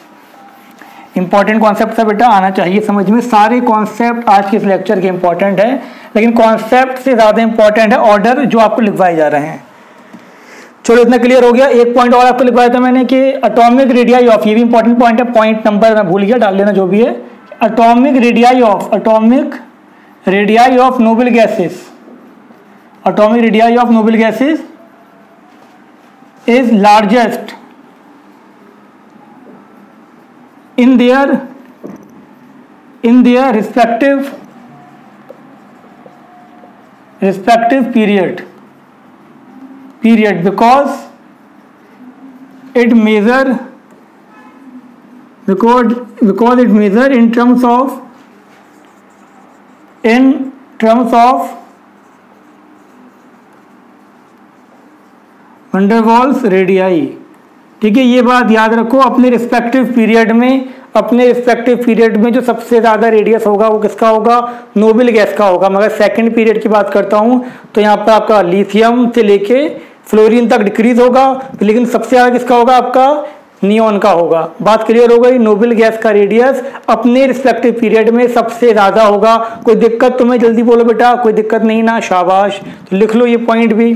इंपॉर्टेंट कॉन्सेप्ट था बेटा, आना चाहिए समझ में। सारे कॉन्सेप्ट आज के इस लेक्चर के इंपॉर्टेंट है, लेकिन कॉन्सेप्ट से ज़्यादा इंपॉर्टेंट है ऑर्डर जो आपको लिखवाए जा रहे हैं। चलो इतना क्लियर हो गया। एक पॉइंट और आपको लिखवाया था मैंने कि एटॉमिक रेडियाई ऑफ, ये भी इंपॉर्टेंट पॉइंट है, पॉइंट नंबर मैं भूल गया, डाल लेना जो भी है। Atomic radii of noble gases, atomic radii of noble gases is largest in their respective period because it measure in terms of van der Waals radii। ठीक है, ये बात याद रखो। अपने रिस्पेक्टिव पीरियड में जो सबसे ज़्यादा रेडियस होगा वो किसका होगा? नोबल गैस का होगा। मगर सेकंड पीरियड की बात करता हूँ तो यहाँ पर आपका लिथियम से लेके फ्लोरीन तक डिक्रीज होगा, लेकिन सबसे ज़्यादा किसका होगा? आपका नियॉन का होगा। बात क्लियर हो गई। नोबल गैस का रेडियस अपने रिस्पेक्टिव पीरियड में सबसे ज़्यादा होगा। कोई दिक्कत? तुम्हें जल्दी बोलो बेटा, कोई दिक्कत नहीं ना? शाबाश, तो लिख लो ये पॉइंट भी।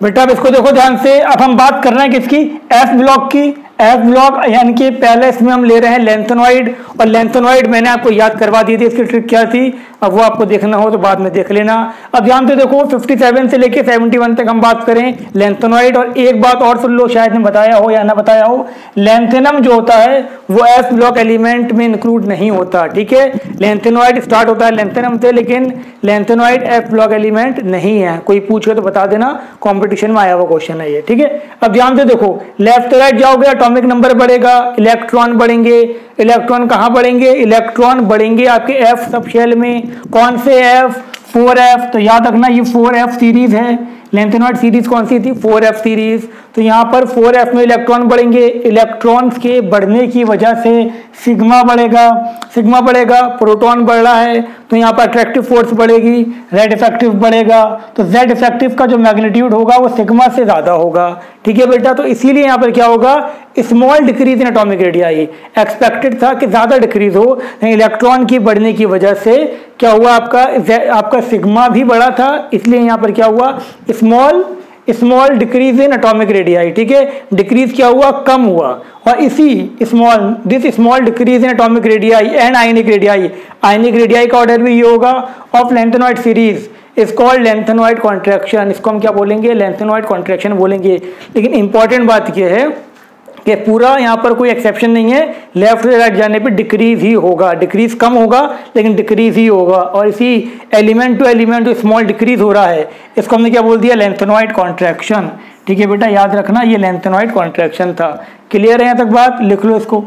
बेटा अब इसको देखो ध्यान से। अब हम बात कर रहे हैं किसकी? एफ ब्लॉक की। एफ ब्लॉक यानी कि पहले इसमें हम ले रहे हैं लेंथेनॉइड, और लेंथेनॉइड मैंने आपको याद करवा दी थी, इसकी ट्रिक क्या थी। अब वो आपको देखना हो तो बाद में देख लेना। अब ध्यान से देखो 57 से लेके 71 तक हम बात करें लेंथेनॉइड। और एक बात और सुन लो, शायद मैं बताया हो या ना बताया हो, लेंथेनम जो होता है वो एफ ब्लॉक एलिमेंट में इंक्लूड नहीं होता। ठीक है, लेंथेनॉइड स्टार्ट होता है लेंथेनम से, लेकिन लेंथेनॉइड एफ ब्लॉक एलिमेंट नहीं है। कोई पूछे तो बता देना, कॉम्पिटिशन में आया हुआ क्वेश्चन है ये। ठीक है, अब ध्यान से देखो, लेफ्ट से राइट जाओगे एटॉमिक नंबर बढ़ेगा, इलेक्ट्रॉन बढ़ेंगे। इलेक्ट्रॉन कहां बढ़ेंगे? इलेक्ट्रॉन बढ़ेंगे आपके एफ सब शेल में। कौन से एफ? 4f। तो याद रखना ये 4f सीरीज है। लेंथेनॉइड सीरीज कौन सी थी? 4f series. तो यहाँ पर 4f में इलेक्ट्रॉन बढ़ेंगे। इलेक्ट्रॉन्स के बढ़ने की वजह से सिग्मा बढ़ेगा। सिग्मा बढ़ेगा, प्रोटॉन बढ़ रहा है तो यहाँ पर अट्रैक्टिव फोर्स बढ़ेगी, जेड इफेक्टिव बढ़ेगा। तो जेड इफेक्टिव का जो मैग्नीट्यूड होगा वो सिग्मा से ज्यादा होगा। ठीक है बेटा, तो इसीलिए यहाँ पर क्या होगा? Small decrease in atomic radii. Expected था कि ज्यादा डिक्रीज हो, इलेक्ट्रॉन की बढ़ने की वजह से क्या हुआ? आपका सिग्मा भी बढ़ा था, इसलिए यहाँ पर क्या हुआ? Small decrease in atomic radii. ठीक है, डिक्रीज क्या हुआ? कम हुआ। और इसी this small decrease in atomic radii and ionic radii, ionic radii का ऑर्डर भी ये होगा of lanthanoid series is called lanthanoid contraction. इसको हम क्या बोलेंगे? लेंथेनॉइड कॉन्ट्रैक्शन बोलेंगे। लेकिन इंपॉर्टेंट बात यह है कि पूरा यहाँ पर कोई एक्सेप्शन नहीं है, लेफ्ट से राइट जाने पे डिक्रीज ही होगा। डिक्रीज कम होगा लेकिन डिक्रीज ही होगा। और इसी एलिमेंट टू एलिमेंट जो स्मॉल डिक्रीज हो रहा है इसको हमने क्या बोल दिया? Lanthanoid contraction. ठीक है बेटा, याद रखना ये लेंथेनॉइड कॉन्ट्रैक्शन था। क्लियर है यहाँ तक बात? लिख लो इसको।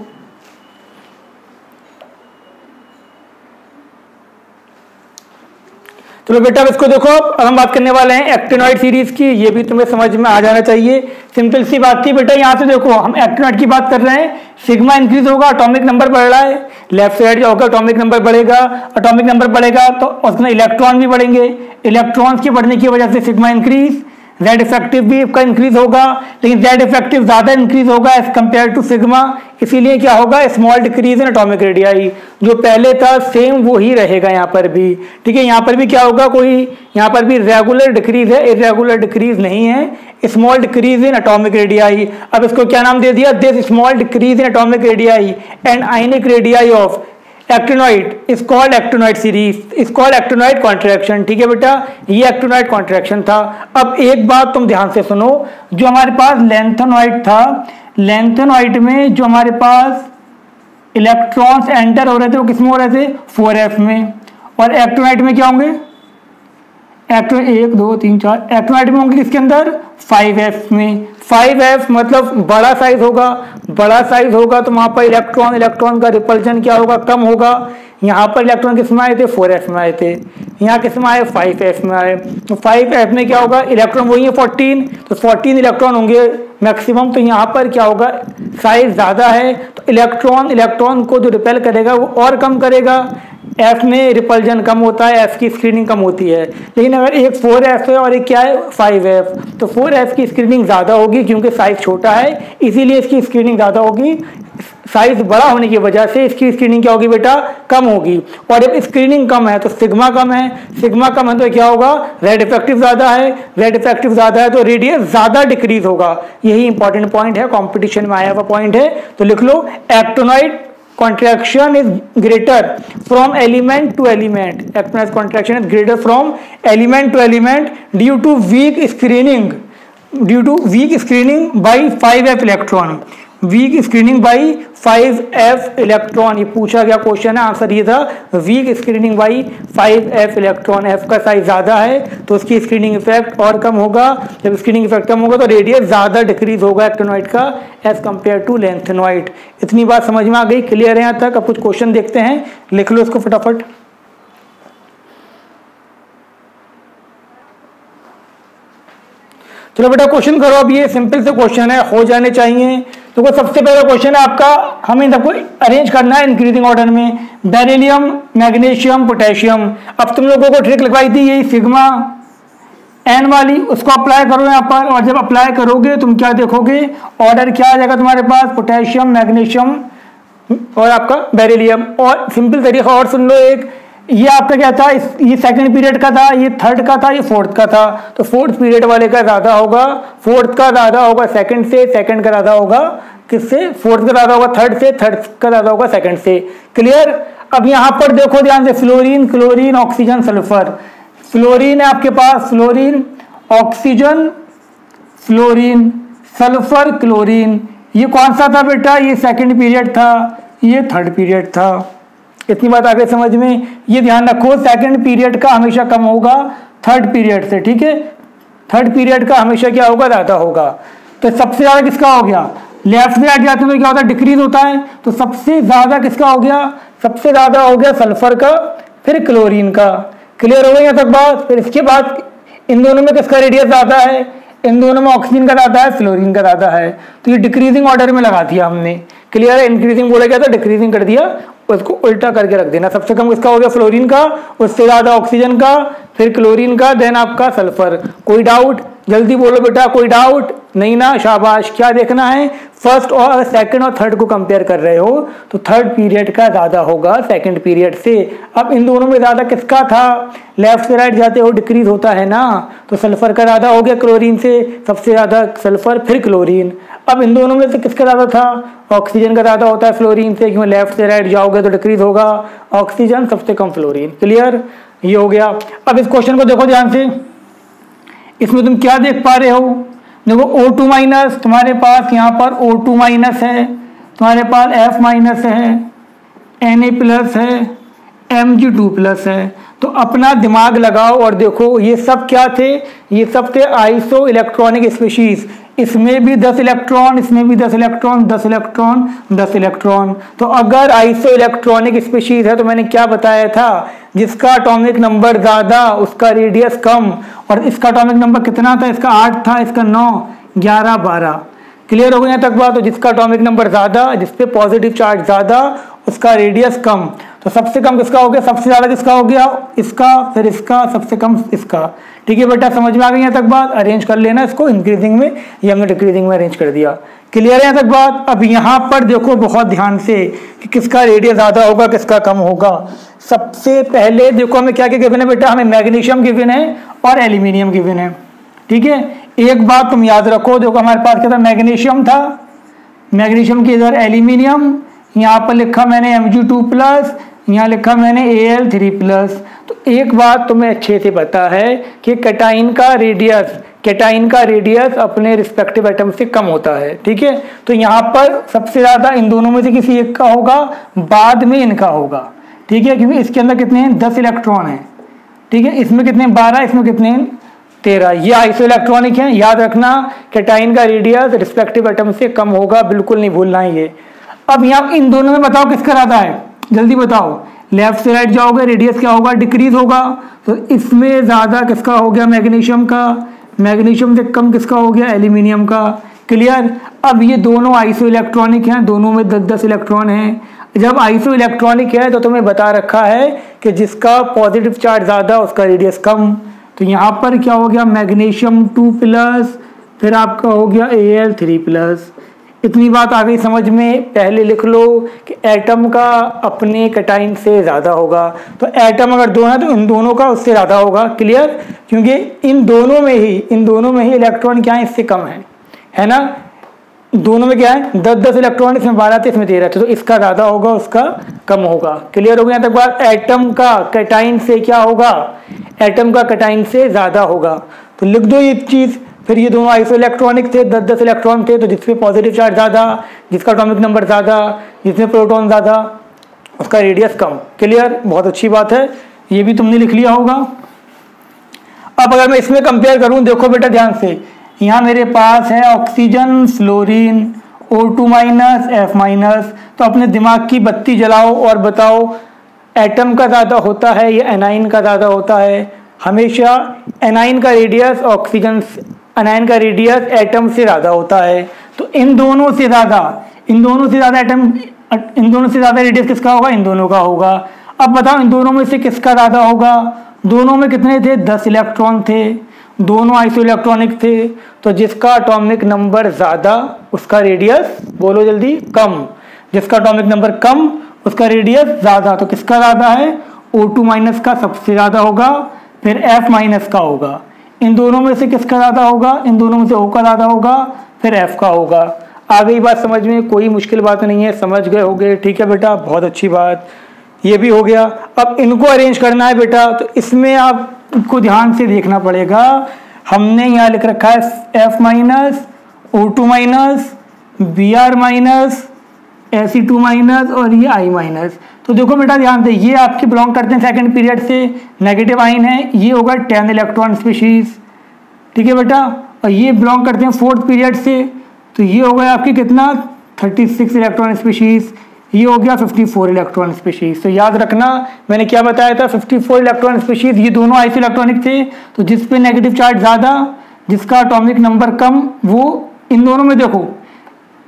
चलो बेटा अब इसको देखो। अब हम बात करने वाले हैं एक्टिनॉइड सीरीज की। ये भी तुम्हें समझ में आ जाना चाहिए, सिंपल सी बात थी बेटा। यहाँ से देखो हम एक्टिनॉइड की बात कर रहे हैं। सिग्मा इंक्रीज होगा, एटॉमिक नंबर बढ़ रहा है। लेफ्ट साइड जाओगे एटॉमिक नंबर बढ़ेगा। एटॉमिक नंबर बढ़ेगा तो उसमें इलेक्ट्रॉन भी बढ़ेंगे। इलेक्ट्रॉन्स के बढ़ने की वजह से सिग्मा इंक्रीज, जेड इफेक्टिव भी इसका इंक्रीज होगा, लेकिन जेड इफेक्टिव ज्यादा इंक्रीज होगा एज कंपेयर टू सिग्मा। इसीलिए क्या होगा? Small decrease in atomic radii. जो पहले था सेम वो ही रहेगा यहाँ पर भी। ठीक है, यहाँ पर भी क्या होगा? कोई यहाँ पर भी रेगुलर डिक्रीज है, इरेगुलर डिक्रीज नहीं है। Small decrease in atomic radii. अब इसको क्या नाम दे दिया? This small decrease in atomic radii and ionic radii of actinoid is called actinoid series, is called actinoid contraction. ठीक है बेटा, ये एक्टिनॉइड कॉन्ट्रैक्शन था। अब एक बात तुम ध्यान से सुनो, जो हमारे पास लेंथेनॉइड था, लेंथेनॉइड में जो हमारे पास इलेक्ट्रॉन्स एंटर हो रहे थे वो किसमें हो रहे थे? 4f में। और एक्टिनॉइड में क्या होंगे? 1 2 3 4 एक्टिनॉइड में होंगे किसके अंदर? 5f में। 5f मतलब बड़ा साइज होगा। बड़ा साइज होगा तो वहां पर इलेक्ट्रॉन का रिपल्शन क्या होगा? कम होगा। यहाँ पर इलेक्ट्रॉन किस में आए थे? 4f में आए थे। यहाँ किस में आए? 5f में आए। तो 5f में क्या होगा? इलेक्ट्रॉन वही है 14, तो 14 इलेक्ट्रॉन होंगे मैक्सिमम। तो यहाँ पर क्या होगा? साइज ज्यादा है तो इलेक्ट्रॉन को जो रिपेल करेगा वो और कम करेगा। एफ में रिपल्जन कम होता है, एफ की स्क्रीनिंग कम होती है। लेकिन अगर एक 4f है और एक क्या है 5f, तो 4f की स्क्रीनिंग ज़्यादा होगी क्योंकि साइज छोटा है, इसीलिए इसकी स्क्रीनिंग ज़्यादा होगी। साइज बड़ा होने की वजह से इसकी स्क्रीनिंग क्या होगी बेटा, कम होगी। और जब स्क्रीनिंग कम है तो सिग्मा कम है, सिग्मा कम है तो क्या होगा, रेड इफेक्टिव ज़्यादा है, रेड इफेक्टिव ज़्यादा है तो रेडियस ज़्यादा डिक्रीज होगा। यही इंपॉर्टेंट पॉइंट है, कॉम्पिटिशन में आया हुआ पॉइंट है। तो लिख लो actinoid contraction is greater from element to element. Actinide contraction is greater from element to element due to weak screening by 5f electron. Weak screening by 5f electron, ये पूछा गया क्वेश्चन है, आंसर ये था weak screening by 5f electron. f का size ज़्यादा है तो उसकी स्क्रीनिंग इफेक्ट और कम होगा। जब स्क्रीनिंग इफेक्ट कम होगा तो रेडियस ज़्यादा डिक्रीज होगा एक्टिनोइड का एज कंपेयर टू लेंथेनोइड। इतनी बात समझ में आ गई, क्लियर है यहाँ तक? अब कुछ क्वेश्चन देखते हैं, लिख लो इसको फटाफट। चलो बेटा क्वेश्चन करो। अब ये सिंपल से क्वेश्चन है, हो जाने चाहिए। तो सबसे पहला क्वेश्चन है आपका, हमें इन सबको अरेंज करना है इंक्रीजिंग ऑर्डर में। Beryllium, magnesium, potassium. अब तुम लोगों को ट्रिक लगवाई थी यही सिग्मा एन वाली, उसको अप्लाई करो यहाँ पर। और जब अप्लाई करोगे तुम क्या देखोगे, ऑर्डर क्या आ जाएगा तुम्हारे पास, पोटेशियम, मैग्नीशियम और आपका बेरिलियम। और सिंपल तरीका और सुन लो एक, ये आपका क्या था, ये सेकंड पीरियड का था, ये थर्ड का था, ये फोर्थ का था। तो फोर्थ पीरियड वाले का ज़्यादा होगा, फोर्थ का ज़्यादा होगा सेकंड से, सेकंड का ज़्यादा होगा किससे, फोर्थ का ज़्यादा होगा थर्ड से, थर्ड का ज़्यादा होगा सेकंड से। क्लियर? अब यहाँ पर देखो ध्यान से, fluorine, chlorine, oxygen, sulphur. Fluorine है आपके पास, fluorine, oxygen, fluorine, sulphur, chlorine. ये कौन सा था बेटा, ये सेकंड पीरियड था, ये थर्ड पीरियड था। इतनी बात आगे समझ में, ये ध्यान रखो सेकंड पीरियड का हमेशा कम होगा थर्ड पीरियड से, ठीक है? थर्ड पीरियड का हमेशा क्या होगा, ज़्यादा होगा। तो सबसे ज़्यादा किसका हो गया, लेफ्ट से राइट जाते हैं तो क्या होता है, डिक्रीज होता है। तो सबसे ज़्यादा किसका हो गया, सबसे ज़्यादा हो गया सल्फर का, फिर क्लोरीन का। क्लियर हो गई यहाँ तक बात? फिर इसके बाद इन दोनों में किसका रेडियस ज़्यादा है, इन दोनों में ऑक्सीजन का ज़्यादा है, फ्लोरीन का ज़्यादा है। तो ये डिक्रीजिंग ऑर्डर में लगा दिया हमने। क्लियर है? इंक्रीजिंग बोला गया था, डिक्रीजिंग कर दिया, उसको उल्टा करके रख देना। सबसे कम किसका हो गया, फ्लोरीन का, उससे ज़्यादा ऑक्सीजन का, फिर क्लोरीन का, देन आपका सल्फर। कोई डाउट? जल्दी बोलो बेटा, कोई डाउट नहीं ना? शाबाश। क्या देखना है, फर्स्ट और सेकंड और थर्ड को कंपेयर कर रहे हो तो थर्ड पीरियड का ज़्यादा होगा सेकंड पीरियड से। अब इन दोनों में ज़्यादा किसका था, लेफ्ट से राइट जाते हो डिक्रीज होता है ना, तो सल्फर का ज़्यादा हो गया क्लोरीन से, सबसे ज़्यादा सल्फर फिर क्लोरीन। अब इन दोनों में से किसका ज़्यादा था, ऑक्सीजन का ज़्यादा होता है फ्लोरीन से, क्योंकि लेफ्ट से राइट जाओगे तो डिक्रीज होगा, ऑक्सीजन सबसे कम फ्लोरीन। क्लियर? ये हो गया। अब इस क्वेश्चन को देखो ध्यान से, इसमें तुम क्या देख पा रहे हो, देखो O2 माइनस तुम्हारे पास यहाँ पर O2 माइनस है, तुम्हारे पास F माइनस है, Na प्लस है, Mg2 प्लस है। तो अपना दिमाग लगाओ और देखो ये सब क्या थे, ये सब थे आइसो इलेक्ट्रॉनिक स्पीशीज। इसमें भी 10 इलेक्ट्रॉन, इसमें भी 10 इलेक्ट्रॉन, 10 इलेक्ट्रॉन, 10 इलेक्ट्रॉन। तो अगर आइसो इलेक्ट्रॉनिक स्पीशीज है तो मैंने क्या बताया था, जिसका एटॉमिक नंबर ज़्यादा उसका रेडियस कम। और इसका एटॉमिक नंबर कितना था, इसका 8 था, इसका 9, 11, 12। क्लियर हो गया यहाँ तक बात? तो जिसका एटॉमिक नंबर ज़्यादा, जिसपे पॉजिटिव चार्ज ज़्यादा, उसका रेडियस कम। तो सबसे कम किसका हो गया, सबसे ज़्यादा किसका हो गया, इसका, फिर इसका, सबसे कम इसका। ठीक है बेटा, समझ में आ गई यहाँ तक बात? अरेंज कर लेना इसको इंक्रीजिंग में, ये हमने डिक्रीजिंग में अरेंज कर दिया। क्लियर है यहाँ तक बात? अब यहाँ पर देखो बहुत ध्यान से कि किसका रेडियस ज़्यादा होगा, किसका कम होगा। सबसे पहले देखो हमें क्या क्या गिवन है बेटा, हमें मैग्नीशियम गिवन है और एल्यूमिनियम गिवन है। ठीक है, एक बात तुम याद रखो, देखो हमारे पास क्या था, मैग्नीशियम था, मैग्नीशियम की इधर एल्यूमिनियम, यहाँ पर लिखा मैंने Mg2 प्लस, यहाँ लिखा मैंने Al3 प्लस। तो एक बात तुम्हें अच्छे से पता है कि कैटाइन का रेडियस अपने रिस्पेक्टिव एटम से कम होता है। ठीक है, तो यहाँ पर सबसे ज़्यादा इन दोनों में से किसी एक का होगा, बाद में इनका होगा। ठीक है, क्योंकि इसके अंदर कितने हैं, 10 इलेक्ट्रॉन हैं। ठीक है, इसमें कितने, 12, इसमें कितने, 13। ये आइसो इलेक्ट्रॉनिक है, याद रखना। कैटाइन का रेडियस रिस्पेक्टिव एटम से कम होगा, बिल्कुल नहीं भूलना ये। अब यहाँ इन दोनों में बताओ किसका ज़्यादा है, जल्दी बताओ। लेफ्ट से राइट जाओगे, रेडियस क्या होगा, डिक्रीज होगा। तो इसमें ज़्यादा किसका हो गया, मैग्नीशियम का, मैग्नीशियम से कम किसका हो गया, एल्यूमिनियम का। क्लियर? अब ये दोनों आइसो इलेक्ट्रॉनिक हैं, दोनों में 10-10 इलेक्ट्रॉन हैं। जब आइसो इलेक्ट्रॉनिक है तो तुम्हें बता रखा है कि जिसका पॉजिटिव चार्ज ज़्यादा उसका रेडियस कम। तो यहाँ पर क्या हो गया, मैग्नीशियम 2+, फिर आपका हो गया Al3+। इतनी बात आ गई समझ में। पहले लिख लो कि एटम का अपने कैटाइन से ज़्यादा होगा, तो एटम अगर दो है तो इन दोनों का उससे ज़्यादा होगा। क्लियर, क्योंकि इन दोनों में ही इलेक्ट्रॉन क्या है, इससे कम है ना। दोनों में क्या है, 10-10 इलेक्ट्रॉन, इसमें 12 थे, इसमें 13 थे, तो इसका ज़्यादा होगा उसका कम होगा। क्लियर हो गया तक बात। एटम का कैटाइन से क्या होगा, एटम का कैटाइन से ज़्यादा होगा। तो लिख दो ये चीज़। फिर ये दोनों आइसो इलेक्ट्रॉनिक थे, 10-10 इलेक्ट्रॉन थे, तो जिसपे पॉजिटिव चार्ज ज़्यादा, जिसका एटॉमिक नंबर ज़्यादा, जिसमें प्रोटॉन ज़्यादा, उसका रेडियस कम। क्लियर, बहुत अच्छी बात है, ये भी तुमने लिख लिया होगा। अब अगर मैं इसमें कंपेयर करूं, देखो बेटा ध्यान से, यहाँ मेरे पास है ऑक्सीजन, फ्लोरीन, O2-, F-। तो अपने दिमाग की बत्ती जलाओ और बताओ एटम का ज़्यादा होता है या एनाइन का ज़्यादा होता है। हमेशा एनाइन का रेडियस एनाइन का रेडियस एटम से ज़्यादा होता है। तो इन दोनों से ज़्यादा रेडियस किसका होगा, इन दोनों का होगा। अब बताओ इन दोनों में से किसका ज़्यादा होगा। दोनों में कितने थे, 10 इलेक्ट्रॉन थे, दोनों आइसो इलेक्ट्रॉनिक थे, तो जिसका एटॉमिक नंबर ज़्यादा उसका रेडियस, बोलो जल्दी, कम। जिसका एटॉमिक नंबर कम उसका रेडियस ज़्यादा। तो किसका ज़्यादा है, O2- का सबसे ज़्यादा होगा, फिर F- का होगा। इन दोनों में से किसका ज़्यादा होगा, इन दोनों में से O का ज़्यादा होगा, फिर F का होगा। आ गई बात समझ में, कोई मुश्किल बात नहीं है, समझ गए होगे। ठीक है बेटा, बहुत अच्छी बात, ये भी हो गया। अब इनको अरेंज करना है बेटा, तो इसमें आपको ध्यान से देखना पड़ेगा। हमने यहाँ लिख रखा है F-, O2-, Br-, Ac2- और ये I-। तो देखो बेटा ध्यान से, ये आपके बिलोंग करते हैं सेकंड पीरियड से, नेगेटिव आयन है, ये होगा 10 इलेक्ट्रॉन स्पीशीज। ठीक है बेटा, और ये बिलोंग करते हैं फोर्थ पीरियड से, तो ये हो गया आपकी कितना, 36 इलेक्ट्रॉन स्पीशीज। ये हो गया 54 इलेक्ट्रॉन स्पीशीज। तो याद रखना मैंने क्या बताया था, 54 इलेक्ट्रॉन स्पीशीज, ये दोनों आइसो इलेक्ट्रॉनिक थे, तो जिस पे नेगेटिव चार्ज ज़्यादा, जिसका एटॉमिक नंबर कम, वो इन दोनों में देखो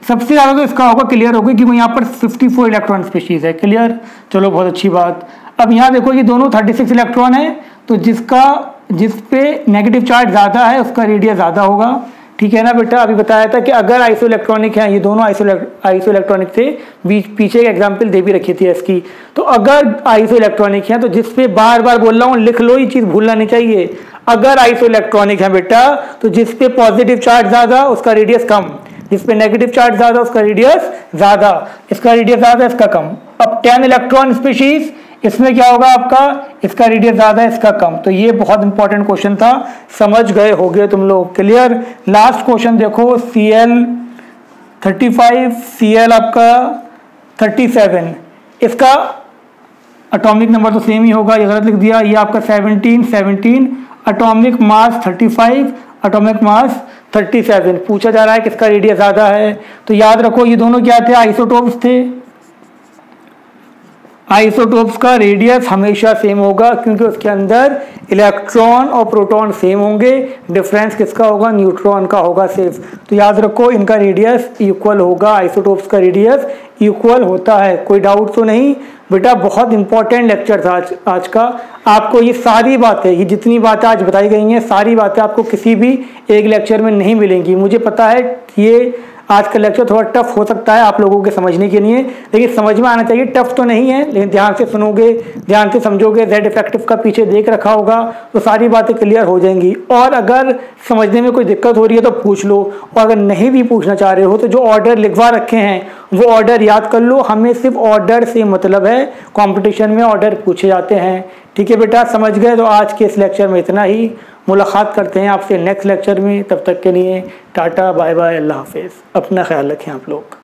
सबसे ज़्यादा तो इसका होगा। क्लियर होगी, क्योंकि यहाँ पर 54 इलेक्ट्रॉन स्पीशीज है। क्लियर, चलो बहुत अच्छी बात। अब यहाँ देखो ये दोनों 36 इलेक्ट्रॉन है, तो जिस पे नेगेटिव चार्ज ज़्यादा है उसका रेडियस ज़्यादा होगा। ठीक है ना बेटा, अभी बताया था कि अगर आइसो इलेक्ट्रॉनिक है, ये दोनों आइसो इलेक्ट्रॉनिक थे, पीछे एक एग्जाम्पल दे भी रखी थी इसकी। तो अगर आइसो इलेक्ट्रॉनिक है, तो जिसपे बार बार बोल रहा हूँ, लिख लो, ये चीज़ भूलना नहीं चाहिए। अगर आइसो इलेक्ट्रॉनिक है बेटा, तो जिसपे पॉजिटिव चार्ज ज़्यादा उसका रेडियस कम, जिसपे नेगेटिव चार्ज ज़्यादा उसका रेडियस ज़्यादा, इसका रेडियस ज़्यादा इसका कम। अब 10 इलेक्ट्रॉन स्पीशीज, इसमें क्या होगा आपका, इसका रेडियस ज़्यादा इसका कम। तो ये बहुत इंपॉर्टेंट क्वेश्चन था, समझ गए होगे तुम लोग। क्लियर, लास्ट क्वेश्चन देखो, Cl35, Cl आपका 37, इसका एटॉमिक नंबर तो सेम ही होगा, ये गलत लिख दिया। ये आपका 17, एटॉमिक मास 35, एटॉमिक मास 37। पूछा जा रहा है किसका रेडियस ज़्यादा है। तो याद रखो ये दोनों क्या थे, आइसोटोप्स थे। आइसोटोप्स का रेडियस हमेशा सेम होगा, क्योंकि उसके अंदर इलेक्ट्रॉन और प्रोटॉन सेम होंगे। डिफरेंस किसका होगा, न्यूट्रॉन का होगा सिर्फ। तो याद रखो इनका रेडियस इक्वल होगा, आइसोटोप्स का रेडियस इक्वल होता है। कोई डाउट तो नहीं बेटा, बहुत इंपॉर्टेंट लेक्चर था आज का। आपको ये सारी बातें, ये जितनी बातें आज बताई गई हैं, सारी बातें आपको किसी भी एक लेक्चर में नहीं मिलेंगी। मुझे पता है कि ये आज का लेक्चर थोड़ा टफ हो सकता है आप लोगों के समझने के लिए, लेकिन समझ में आना चाहिए। टफ तो नहीं है, लेकिन ध्यान से सुनोगे, ध्यान से समझोगे, Z इफेक्टिव का पीछे देख रखा होगा, तो सारी बातें क्लियर हो जाएंगी। और अगर समझने में कोई दिक्कत हो रही है तो पूछ लो, और अगर नहीं भी पूछना चाह रहे हो तो जो ऑर्डर लिखवा रखे हैं वो ऑर्डर याद कर लो। हमें सिर्फ ऑर्डर से मतलब है, कंपटीशन में ऑर्डर पूछे जाते हैं। ठीक है बेटा, समझ गए। तो आज के इस लेक्चर में इतना ही, मुलाकात करते हैं आपसे नेक्स्ट लेक्चर में। तब तक के लिए टाटा, बाय बाय, अल्लाह हाफिज़। अपना ख्याल रखें आप लोग।